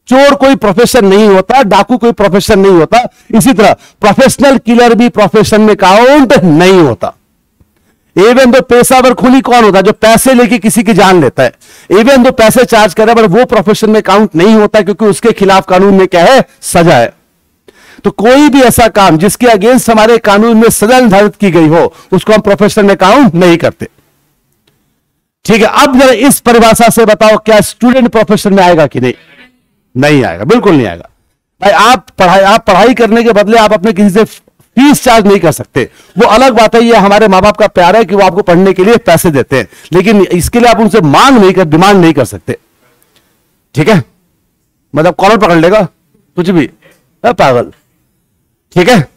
Speaker 1: चोर कोई प्रोफेशन नहीं होता, डाकू कोई प्रोफेशन नहीं होता। इसी तरह प्रोफेशनल किलर भी प्रोफेशन में काउंट नहीं होता। इवन तो पेशावर खूनी कौन होता है? जो पैसे लेके किसी की जान लेता है, इवन तो पैसे चार्ज करे, पर वो प्रोफेशन में काउंट नहीं होता क्योंकि उसके खिलाफ कानून में क्या है? सजा है। तो कोई भी ऐसा काम जिसके अगेंस्ट हमारे कानून में सजा निर्धारित की गई हो, उसको हम प्रोफेशन में काउंट नहीं करते। ठीक है? अब जरा इस परिभाषा से बताओ, क्या स्टूडेंट प्रोफेशन में आएगा कि नहीं? नहीं आएगा, बिल्कुल नहीं आएगा भाई। आप पढ़ाई करने के बदले आप अपने किसी से फीस चार्ज नहीं कर सकते। वो अलग बात है, ये हमारे माँ बाप का प्यार है कि वो आपको पढ़ने के लिए पैसे देते हैं, लेकिन इसके लिए आप उनसे डिमांड नहीं कर सकते। ठीक है? मतलब कॉलर पकड़ लेगा कुछ भी, पागल। ठीक है?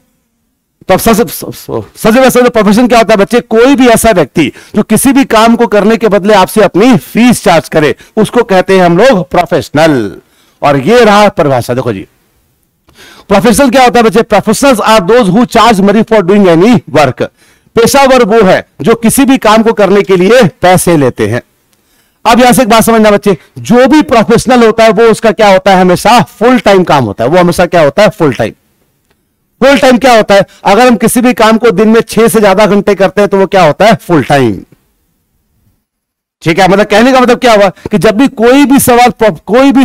Speaker 1: तो सबसे वैसे प्रोफेशन क्या होता है बच्चे? कोई भी ऐसा व्यक्ति जो किसी भी काम को करने के बदले आपसे अपनी फीस चार्ज करे, उसको कहते हैं हम लोग प्रोफेशनल। और ये रहा परिभाषा। देखो जी, प्रोफेशनल क्या होता है बच्चे? Professionals are those who charge money for doing any work. पेशावर वो है जो किसी भी काम को करने के लिए पैसे लेते हैं। अब यहां से एक बात समझना बच्चे, जो भी प्रोफेशनल होता है वो उसका क्या होता है? हमेशा फुल टाइम काम होता है। वो हमेशा क्या होता है? Full time. फुल टाइम क्या होता है? अगर हम किसी भी काम को दिन में 6 से ज्यादा घंटे करते हैं तो वो क्या होता है? Full time. ठीक है? मतलब कहने का मतलब क्या हुआ कि जब भी कोई भी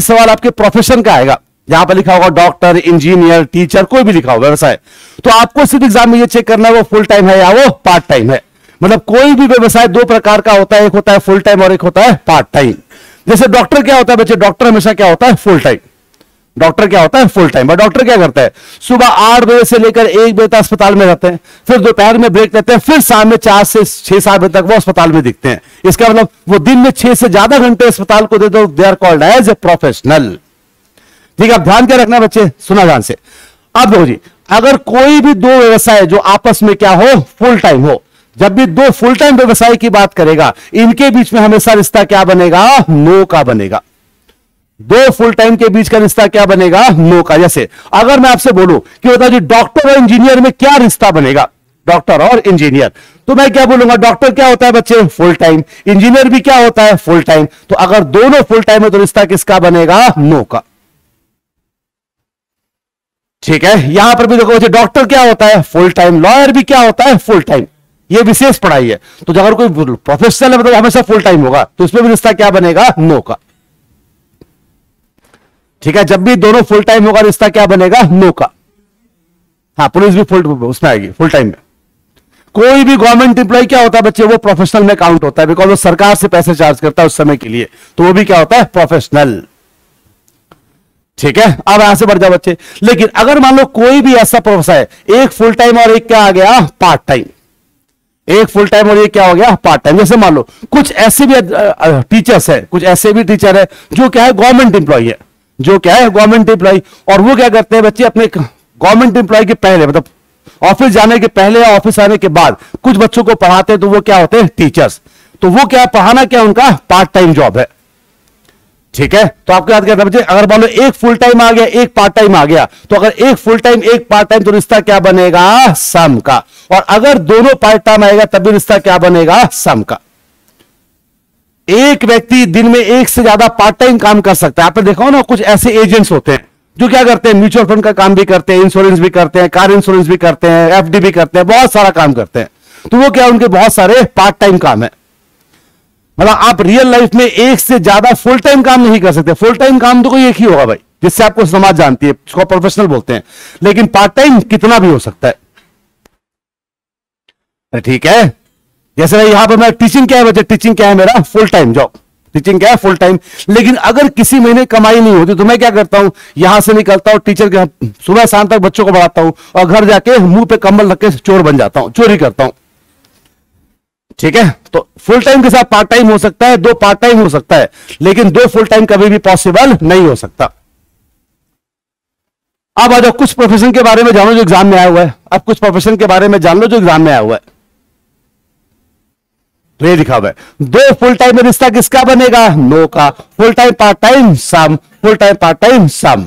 Speaker 1: सवाल आपके प्रोफेशन का आएगा, यहां पर लिखा होगा डॉक्टर, इंजीनियर, टीचर, कोई भी लिखा होगा व्यवसाय, तो आपको सिर्फ एग्जाम में ये चेक करना है वो फुल टाइम है या वो पार्ट टाइम है। मतलब कोई भी व्यवसाय दो प्रकार का होता है, एक होता है फुल टाइम और एक होता है पार्ट टाइम। जैसे डॉक्टर क्या होता है बच्चे? डॉक्टर हमेशा क्या होता है? Full time. डॉक्टर क्या होता है? Full time. और डॉक्टर क्या करता है? सुबह 8 बजे से लेकर 1 बजे तक अस्पताल में रहते हैं, फिर दोपहर में ब्रेक लेते हैं, फिर शाम में 4 से 6-7 बजे तक वो अस्पताल में दिखते हैं। इसका मतलब वो दिन में 6 से ज्यादा घंटे अस्पताल को दे दो, they are called as a professional. ठीक है? अब ध्यान क्या रखना बच्चे, सुना ध्यान से। अब देखो जी, अगर कोई भी दो व्यवसाय जो आपस में क्या हो? फुल टाइम हो, जब भी दो फुल टाइम व्यवसाय की बात करेगा, इनके बीच में हमेशा रिश्ता क्या बनेगा? नो का बनेगा। दो फुल टाइम के बीच का रिश्ता क्या बनेगा? नो का। जैसे अगर मैं आपसे बोलूं कि बताओ जी डॉक्टर और इंजीनियर में क्या रिश्ता बनेगा? डॉक्टर और इंजीनियर, तो मैं क्या बोलूंगा? डॉक्टर क्या होता है बच्चे? Full time. इंजीनियर भी क्या होता है? Full time. तो अगर दोनों फुल टाइम है तो रिश्ता किसका बनेगा? नो का। ठीक है, यहां पर भी देखो बच्चे, डॉक्टर क्या होता है? Full time. लॉयर भी क्या होता है? Full time. ये विशेष पढ़ाई है। तो अगर कोई प्रोफेशनल है मतलब हमेशा फुल टाइम होगा, तो इसमें भी रिश्ता क्या बनेगा? नो का। ठीक है, जब भी दोनों फुल टाइम होगा रिश्ता क्या बनेगा? नो का। हाँ, पुलिस भी फुल उसमें आएगी, फुल टाइम में। कोई भी गवर्नमेंट एम्प्लॉय क्या होता है बच्चे? वो प्रोफेशनल में काउंट होता है, बिकॉज वो सरकार से पैसे चार्ज करता है उस समय के लिए, तो वो भी क्या होता है? प्रोफेशनल। ठीक है, अब यहां से बढ़ जाओ बच्चे। लेकिन अगर मान लो कोई भी ऐसा प्रोफेसर है, एक फुल टाइम और एक क्या आ गया? Part time. एक फुल टाइम और एक क्या हो गया? Part time. जैसे मान लो कुछ ऐसे भी टीचर्स है, कुछ ऐसे भी टीचर है जो क्या है? गवर्नमेंट एम्प्लॉय है, जो क्या है? Government employ. और वो क्या करते हैं बच्चे? अपने गवर्नमेंट एम्प्लॉय के पहले, मतलब ऑफिस जाने के पहले या ऑफिस आने के बाद कुछ बच्चों को पढ़ाते हैं, तो वो क्या होते हैं? टीचर्स। तो वो क्या पढ़ाना क्या उनका? पार्ट टाइम जॉब है। ठीक है, तो आपको याद करना बच्चे, अगर मान लो एक फुल टाइम आ गया, एक पार्ट टाइम आ गया, तो अगर एक फुल टाइम एक पार्ट टाइम, तो रिश्ता क्या बनेगा? सम का। और अगर दोनों पार्ट टाइम आएगा तब भी रिश्ता क्या बनेगा? सम का। एक व्यक्ति दिन में एक से ज्यादा पार्ट टाइम काम कर सकता है। आपने देखा हो ना, कुछ ऐसे एजेंट्स होते हैं जो क्या करते हैं? म्यूचुअल फंड का काम भी करते हैं, इंश्योरेंस भी करते हैं, कार इंश्योरेंस भी करते हैं, एफडी भी करते हैं, बहुत सारा काम करते हैं। तो वो क्या, उनके बहुत सारे पार्ट टाइम काम है। मतलब आप रियल लाइफ में एक से ज्यादा फुल टाइम काम नहीं कर सकते। फुल टाइम काम तो कोई एक ही होगा भाई, जिससे आपको समाज जानती है, उसको प्रोफेशनल बोलते हैं। लेकिन पार्ट टाइम कितना भी हो सकता है। ठीक है, जैसे भाई यहां पर मैं टीचिंग क्या है बच्चे? टीचिंग क्या है मेरा? Full time job. टीचिंग क्या है? Full time. लेकिन अगर किसी महीने कमाई नहीं होती तो मैं क्या करता हूं? यहां से निकलता हूं, टीचर के सुबह शाम तक बच्चों को पढ़ाता हूं, और घर जाके मुंह पे कंबल रख के चोर बन जाता हूं, चोरी करता हूं। ठीक है, तो फुल टाइम के साथ पार्ट टाइम हो सकता है, दो पार्ट टाइम हो सकता है, लेकिन दो फुल टाइम कभी भी पॉसिबल नहीं हो सकता। अब आ जाओ, कुछ प्रोफेशन के बारे में जानो जो एग्जाम में आया हुआ है। अब कुछ प्रोफेशन के बारे में जान लो जो एग्जाम में आया हुआ है। तो ये लिखा हुआ है, दो फुल टाइम में रिश्ता किसका बनेगा? नो का। फुल टाइम पार्ट टाइम सम, फुल टाइम पार्ट टाइम सम।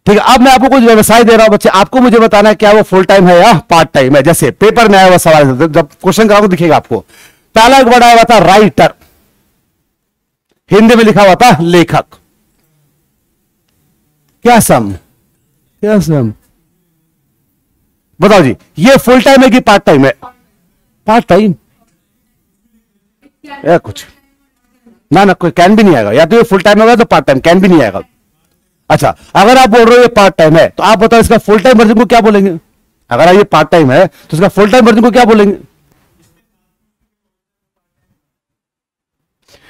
Speaker 1: ठीक है, अब मैं आपको कुछ व्यवसाय दे रहा हूं बच्चे, आपको मुझे बताना है क्या वो फुल टाइम है या पार्ट टाइम है। जैसे पेपर में आया हुआ सवाल, जब क्वेश्चन कराऊंगा दिखेगा आपको। पहला एक वर्ड आया हुआ था राइटर, हिंदी में लिखा हुआ था लेखक। क्या सम? क्या सम? बताओ जी, ये फुल टाइम है कि पार्ट टाइम है? पार्ट टाइम या कुछ ना ना, कोई कैन भी नहीं आएगा। या तो ये फुल टाइम होगा तो पार्ट टाइम, कैन भी नहीं आएगा। अच्छा, अगर आप बोल रहे हो ये पार्ट टाइम है, तो आप बताओ इसका फुल टाइम वर्जन को क्या बोलेंगे? अगर ये पार्ट टाइम है तो इसका फुल टाइम वर्जन को क्या बोलेंगे?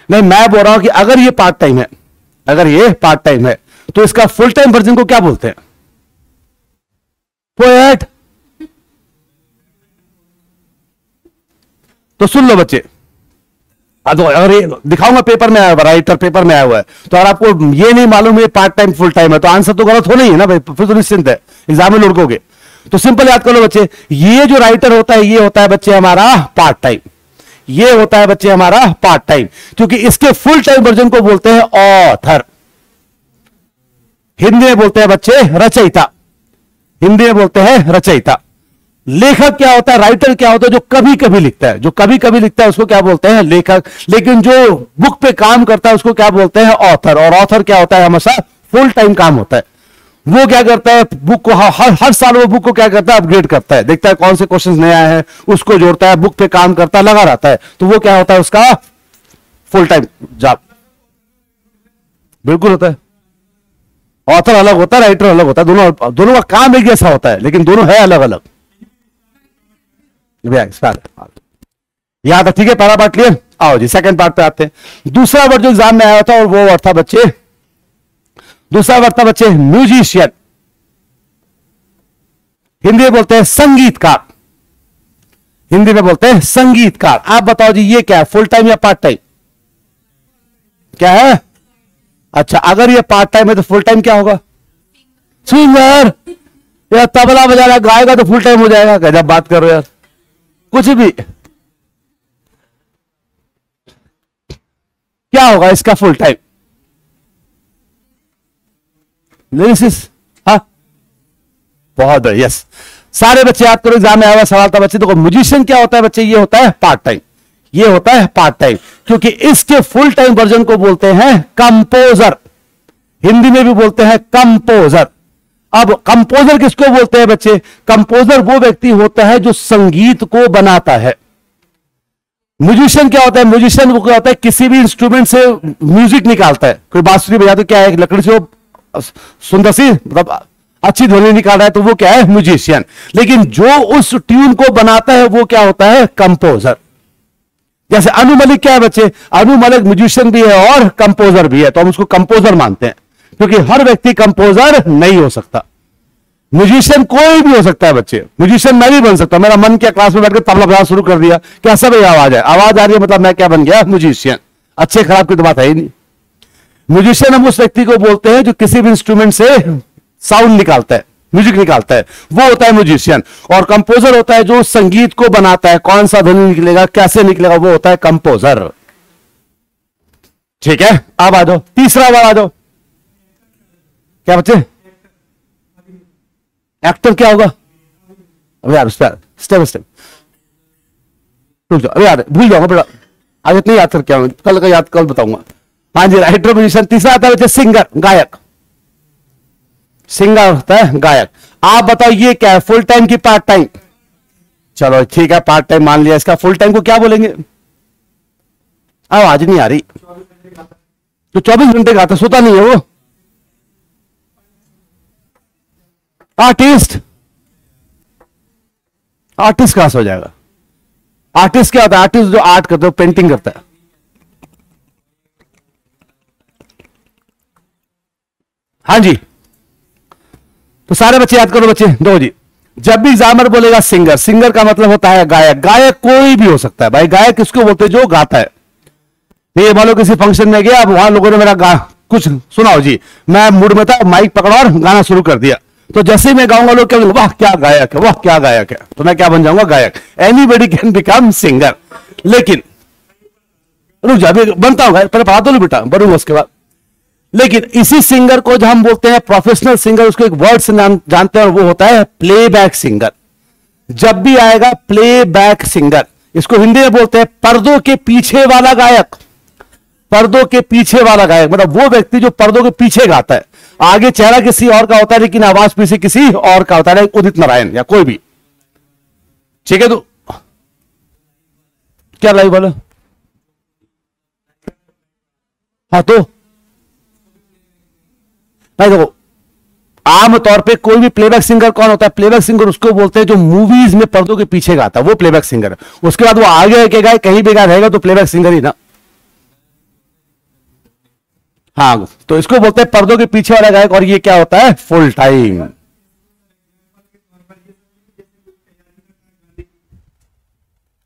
Speaker 1: नहीं, मैं बोल रहा हूं कि अगर ये पार्ट टाइम है, अगर ये पार्ट टाइम है, तो इसका फुल टाइम वर्जन को क्या बोलते हैं? पोएट। तो सुन लो बच्चे, अगर ये दिखाऊंगा पेपर में आया हुआ, राइटर पेपर में आया हुआ है, तो अगर आपको ये नहीं मालूम ये पार्ट टाइम फुल टाइम है, तो आंसर तो गलत होना ही है ना भाई, फिर तो निश्चिंत है, एग्जाम में लुढ़कोगे। तो सिंपल याद कर लो बच्चे, ये जो राइटर होता है ये होता है बच्चे हमारा पार्ट टाइम, ये होता है बच्चे हमारा पार्ट टाइम, क्योंकि इसके फुल टाइम वर्जन को बोलते हैं ऑथर। हिंदी में बोलते हैं बच्चे रचयिता, हिंदी में बोलते हैं रचयिता। लेखक क्या होता है? राइटर क्या होता है? जो कभी कभी लिखता है, जो कभी कभी लिखता है उसको क्या बोलते हैं? लेखक। लेकिन जो बुक पे काम करता है उसको क्या बोलते हैं? ऑथर। और ऑथर क्या होता है? हमेशा फुल टाइम काम होता है। वो क्या करता है? बुक को हर साल वो बुक को क्या करता है? अपग्रेड करता है, देखता है कौन से क्वेश्चन नए आए हैं, उसको जोड़ता है, बुक पे काम करता है, लगा रहता है। तो वो क्या होता है? उसका फुल टाइम जॉब बिल्कुल होता है। ऑथर अलग होता है, राइटर अलग होता है, दोनों का काम एक जैसा होता है, लेकिन दोनों है अलग अलग। यहां तक ठीक है, पहला पार्ट क्लियर। आओ जी सेकंड पार्ट पे आते हैं। दूसरा वर्ड जो एग्जाम में आया था और वो वर्ड था बच्चे, दूसरा वर्ड था बच्चे म्यूजिशियन। हिंदी में बोलते हैं संगीतकार, हिंदी में बोलते हैं संगीतकार। आप बताओ जी ये क्या है? फुल टाइम या पार्ट टाइम? क्या है? अच्छा, अगर ये पार्ट टाइम है तो फुल टाइम क्या होगा? सिंगर। या तबला बजाना गाएगा तो फुल टाइम हो जाएगा? क्या जब बात कर रहे हो यार, कुछ भी क्या होगा इसका फुल टाइम? लिरिसिस। हाँ बहुत बढ़िया, यस। सारे बच्चे याद करो, एग्जाम में आया हुआ सवाल था बच्चे। देखो म्यूजिशियन क्या होता है बच्चे? ये होता है पार्ट टाइम, ये होता है पार्ट टाइम, क्योंकि इसके फुल टाइम वर्जन को बोलते हैं कंपोजर। हिंदी में भी बोलते हैं कंपोजर। अब कंपोजर किसको बोलते हैं बच्चे? कंपोजर वो व्यक्ति होता है जो संगीत को बनाता है। म्यूजिशियन क्या होता है? म्यूजिशियन वो क्या होता है? किसी भी इंस्ट्रूमेंट से म्यूजिक निकालता है। कोई बांसुरी बजाते क्या है, लकड़ी से वो सुंदर सी मतलब अच्छी ध्वनि निकाल रहा है, तो वो क्या है? म्यूजिशियन। लेकिन जो उस ट्यून को बनाता है वो क्या होता है? कंपोजर। जैसे अनु मलिक क्या है बच्चे? अनु मलिक म्यूजिशियन भी है और कंपोजर भी है, तो हम उसको कंपोजर मानते हैं, क्योंकि हर व्यक्ति कंपोजर नहीं हो सकता। म्यूजिशियन कोई भी हो सकता है बच्चे। म्यूजिशियन मैं भी बन सकता हूं। मेरा मन क्या, क्लास में बैठकर तबला बजाना शुरू कर दिया, कैसा भी आवाज है, आवाज आ रही है मतलब मैं क्या बन गया? म्यूजिशियन। अच्छे खराब की तो बात है ही नहीं। म्यूजिशियन हम उस व्यक्ति को बोलते हैं जो किसी भी इंस्ट्रूमेंट से साउंड निकालता है, म्यूजिक निकालता है, वो होता है म्यूजिशियन। और कंपोजर होता है जो संगीत को बनाता है, कौन सा ध्वनि निकलेगा, कैसे निकलेगा, वो होता है कंपोजर। ठीक है, अब आ जाओ तीसरा बार, आ जाओ। क्या बच्चे? एक्टर क्या होगा? अब यार स्टेप बाय स्टेप रुक जाओ। अरे यार भूल जाऊंगा बेटा, आज इतनी याद करके आऊंगा, कल का याद कल बताऊंगा। हाँ जी, राइटर म्यूजिशियन। तीसरा आता है बच्चे सिंगर, गायक। सिंगर होता है गायक। आप बताओ ये क्या है, फुल टाइम की पार्ट टाइम? चलो ठीक है, पार्ट टाइम मान लिया। इसका फुल टाइम को क्या बोलेंगे? आवाज नहीं आ रही तो 24 घंटे गाता, सोता नहीं है वो। आर्टिस्ट। आर्टिस्ट कहां से हो जाएगा? आर्टिस्ट क्या होता है? आर्टिस्ट जो आर्ट करता है, पेंटिंग करता है। हाँ जी, तो सारे बच्चे याद करो बच्चे। दो जी, जब भी एग्जामिनर बोलेगा सिंगर, सिंगर का मतलब होता है गायक। गायक कोई भी हो सकता है भाई। गायक किसको बोलते हैं? जो गाता है। ये मान लो किसी फंक्शन में गया, अब वहां लोगों ने मेरा कुछ सुनाओ जी, मैं मूड में था, माइक पकड़ा और गाना शुरू कर दिया, तो जैसे ही मैं गाऊंगा लोग क्या बोलेंगे? वाह क्या गायक है, वाह क्या गायक है। तो मैं क्या बन जाऊंगा? गायक। Anybody can become singer. लेकिन रुक जा, बनता हूं, पहले पढ़ा तो लो बेटा, बनूंगा उसके बाद। लेकिन इसी सिंगर को जो हम बोलते हैं प्रोफेशनल सिंगर, उसको एक वर्ड से नाम जानते हैं, और वो होता है प्लेबैक सिंगर। जब भी आएगा प्लेबैक सिंगर, इसको हिंदी में बोलते हैं पर्दों के पीछे वाला गायक। पर्दों के पीछे वाला गायक मतलब वो व्यक्ति जो पर्दों के पीछे गाता है। आगे चेहरा किसी और का होता है, लेकिन आवाज पीछे किसी और का होता है, उदित नारायण या कोई भी। ठीक है, तो क्या लाइव बोलो? हाँ तो भाई देखो, आमतौर पे कोई भी प्लेबैक सिंगर कौन होता है? प्लेबैक सिंगर उसको बोलते हैं जो मूवीज में पर्दों के पीछे गाता है, वो प्लेबैक सिंगर है। उसके बाद वो आगे के गाए कहीं भी गा रहेगा तो प्लेबैक सिंगर ही ना। हाँ, तो इसको बोलते हैं पर्दों के पीछे वाला गायक। और ये क्या होता है? Full time.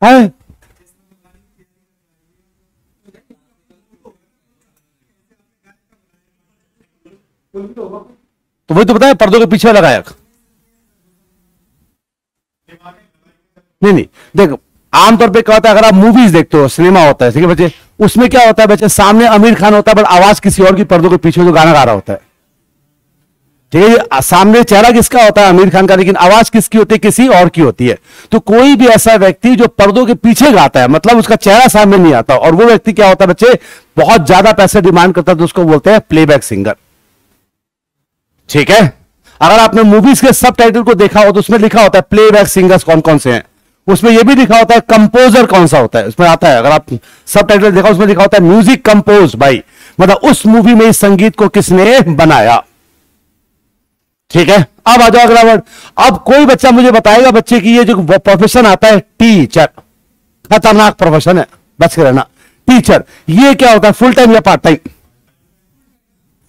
Speaker 1: है तो वही तो बताया, पर्दों के पीछे वाला गायक। नहीं देखो, आमतौर पे क्या होता है, अगर आप मूवीज देखते हो, सिनेमा होता है, ठीक है बच्चे, उसमें क्या होता है बच्चे, सामने आमिर खान होता है बट आवाज किसी और की पर्दों के पीछे जो गाना गा रहा होता है। ठीक है, सामने चेहरा किसका होता है? आमिर खान का, लेकिन आवाज किसकी होती है? किसी और की होती है। तो कोई भी ऐसा व्यक्ति जो पर्दों के पीछे गाता है, मतलब उसका चेहरा सामने नहीं आता, और वो व्यक्ति क्या होता है बच्चे? बहुत ज्यादा पैसे डिमांड करता है, तो उसको बोलते हैं प्लेबैक सिंगर। ठीक है, अगर आपने मूवीज के सब टाइटल को देखा हो तो उसमें लिखा होता है प्लेबैक सिंगर्स कौन कौन से हैं। उसमें यह भी लिखा होता है कंपोजर कौन सा होता है, उसमें आता है। अगर आप सब टाइटल देखा उसमें लिखा होता है म्यूजिक कंपोज बाई, मतलब उस मूवी में इस संगीत को किसने बनाया। ठीक है, अब आ जाओ अगला वर्ड। अब कोई बच्चा मुझे बताएगा बच्चे की ये जो प्रोफेशन आता है टीचर, खतरनाक प्रोफेशन है, बच के रहना। टीचर ये क्या होता है? फुल टाइम या part time?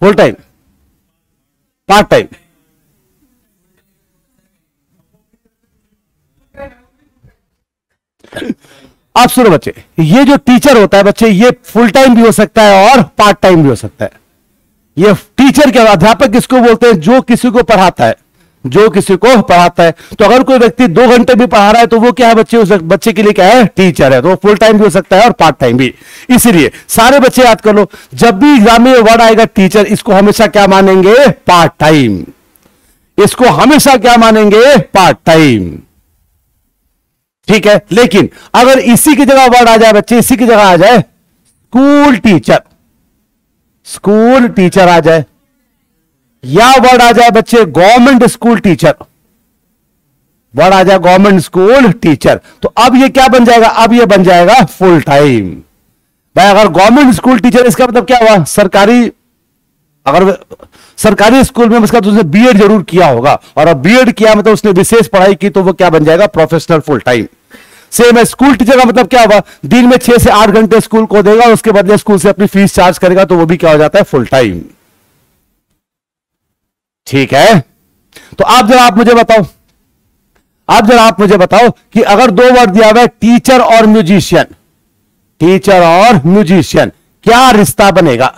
Speaker 1: Full time, part time? आप सुनो बच्चे, ये जो टीचर होता है बच्चे, ये फुल टाइम भी हो सकता है और पार्ट टाइम भी हो सकता है। ये टीचर क्या, अध्यापक किसको बोलते हैं? जो किसी को पढ़ाता है, जो किसी को पढ़ाता है। तो अगर कोई व्यक्ति 2 घंटे भी पढ़ा रहा है तो वो क्या है बच्चे? उस बच्चे के लिए क्या है? टीचर है। तो फुल टाइम भी हो सकता है और पार्ट टाइम भी। इसीलिए सारे बच्चे याद कर लो, जब भी एग्जाम में वर्ड आएगा टीचर, इसको हमेशा क्या मानेंगे? Part time. इसको हमेशा क्या मानेंगे? Part time. ठीक है, लेकिन अगर इसी की जगह वर्ड आ जाए बच्चे, इसी की जगह आ जाए स्कूल टीचर, स्कूल टीचर आ जाए, या वर्ड आ जाए बच्चे गवर्नमेंट स्कूल टीचर, वर्ड आ जाए गवर्नमेंट स्कूल टीचर, तो अब ये क्या बन जाएगा, अब ये बन जाएगा फुल टाइम। भाई अगर गवर्नमेंट स्कूल टीचर, इसका मतलब क्या हुआ, सरकारी, अगर सरकारी स्कूल में उसका तो उसने बीएड जरूर किया होगा, और अब बीएड किया मतलब उसने विशेष पढ़ाई की, तो वो क्या बन जाएगा, प्रोफेशनल फुल टाइम। सेम है स्कूल टीचर का मतलब क्या होगा, दिन में 6 से 8 घंटे स्कूल को देगा, उसके बदले स्कूल से अपनी फीस चार्ज करेगा, तो वो भी क्या हो जाता है, फुल टाइम। ठीक है, तो आप जरा आप मुझे बताओ, आप जरा आप मुझे बताओ कि अगर दो वर्ड दिया हुआ है टीचर और म्यूजिशियन, टीचर और म्यूजिशियन, क्या रिश्ता बनेगा।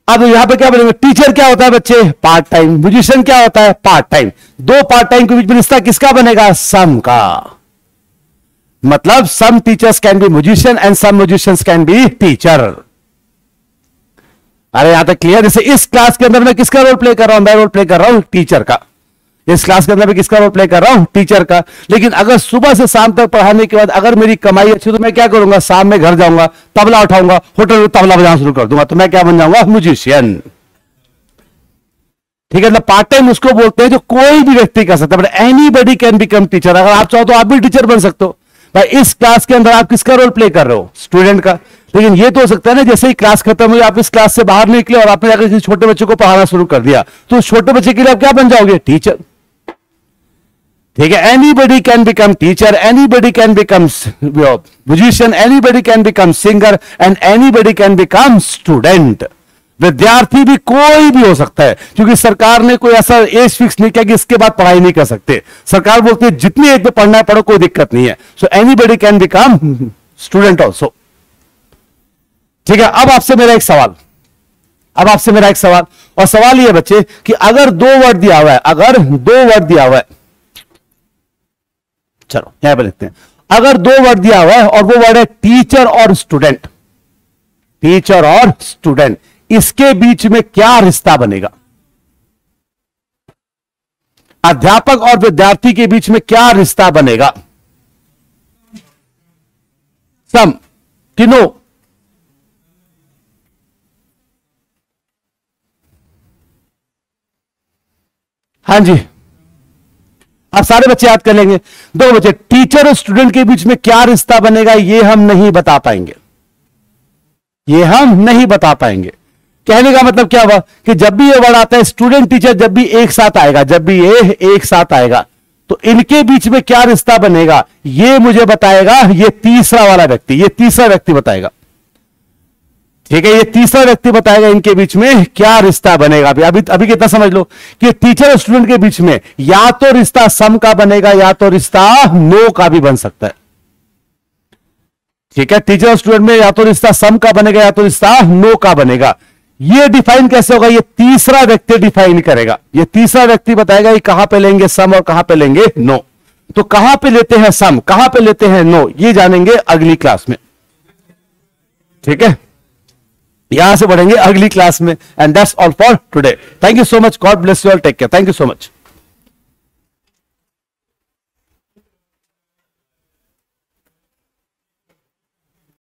Speaker 1: अब यहां पे क्या बनेगा, टीचर क्या होता है बच्चे, पार्ट टाइम, म्यूजिशियन क्या होता है, पार्ट टाइम। दो पार्ट टाइम के बीच में रिश्ता किसका बनेगा, सम का। मतलब some teachers can be musician and some musicians can be teacher. अरे यहां तक क्लियर। जैसे इस क्लास के अंदर मैं किसका रोल प्ले कर रहा हूं, मैं रोल प्ले कर रहा हूं टीचर का। इस क्लास के अंदर मैं किसका रोल प्ले कर रहा हूं, टीचर का। लेकिन अगर सुबह से शाम तक पढ़ाने के बाद अगर मेरी कमाई अच्छी, तो मैं क्या करूंगा, शाम में घर जाऊंगा, तबला उठाऊंगा, होटल में तबला बजाना शुरू कर दूंगा, तो मैं क्या बन जाऊंगा, म्यूजिशियन। ठीक है, मतलब पार्ट टाइम उसको बोलते हैं जो कोई भी व्यक्ति कर सकता है, but anybody can become teacher. अगर आप चाहो तो आप भी टीचर बन सकते हो। भाई इस क्लास के अंदर आप किसका रोल प्ले कर रहे हो, स्टूडेंट का। लेकिन ये तो हो सकता है ना, जैसे ही क्लास खत्म हुई, आप इस क्लास से बाहर निकले और आपने जाकर किसी छोटे बच्चे को पढ़ाना शुरू कर दिया, तो उस छोटे बच्चे के लिए आप क्या बन जाओगे, टीचर। ठीक है, anybody can become teacher, anybody can become musician, anybody can become singer and anybody can become student. विद्यार्थी भी कोई भी हो सकता है, क्योंकि सरकार ने कोई ऐसा एज फिक्स नहीं किया कि इसके बाद पढ़ाई नहीं कर सकते। सरकार बोलती है जितनी एज में पढ़ना है पढ़ो, कोई दिक्कत नहीं है। So anybody can become student also. ठीक है, अब आपसे मेरा एक सवाल, अब आपसे मेरा एक सवाल, और सवाल यह बच्चे कि अगर दो वर्ड दिया हुआ है, अगर दो वर्ड दिया हुआ है, चलो यहां पर लिखते हैं, अगर दो वर्ड दिया हुआ है और वो वर्ड है टीचर और स्टूडेंट, टीचर और स्टूडेंट, इसके बीच में क्या रिश्ता बनेगा। अध्यापक और विद्यार्थी के बीच में क्या रिश्ता बनेगा, सम कि नो। हाँ जी, आप सारे बच्चे याद कर लेंगे। दो बच्चे, टीचर और स्टूडेंट के बीच में क्या रिश्ता बनेगा, ये हम नहीं बता पाएंगे, ये हम नहीं बता पाएंगे। कहने का मतलब क्या हुआ कि जब भी ये वर्ड आता है स्टूडेंट टीचर, जब भी एक साथ आएगा, जब भी ये एक साथ आएगा, तो इनके बीच में क्या रिश्ता बनेगा, ये मुझे बताएगा ये तीसरा वाला व्यक्ति, ये तीसरा व्यक्ति बताएगा। ठीक है, ये तीसरा व्यक्ति बताएगा इनके बीच में क्या रिश्ता बनेगा। अभी कितना समझ लो कि टीचर और स्टूडेंट के बीच में या तो रिश्ता सम का बनेगा, या तो रिश्ता नो का भी बन सकता है। ठीक है, टीचर और स्टूडेंट में या तो रिश्ता सम का बनेगा, या तो रिश्ता नो का बनेगा। ये डिफाइन कैसे होगा, ये तीसरा व्यक्ति डिफाइन करेगा। ये तीसरा व्यक्ति बताएगा कि कहां पे लेंगे सम और कहां पे लेंगे नो। तो कहां पे लेते हैं सम, कहां पे लेते हैं नो, ये जानेंगे अगली क्लास में। ठीक है, यहां से बढ़ेंगे अगली क्लास में। And that's all for today. Thank you so much, God bless you all, take care, thank you so much.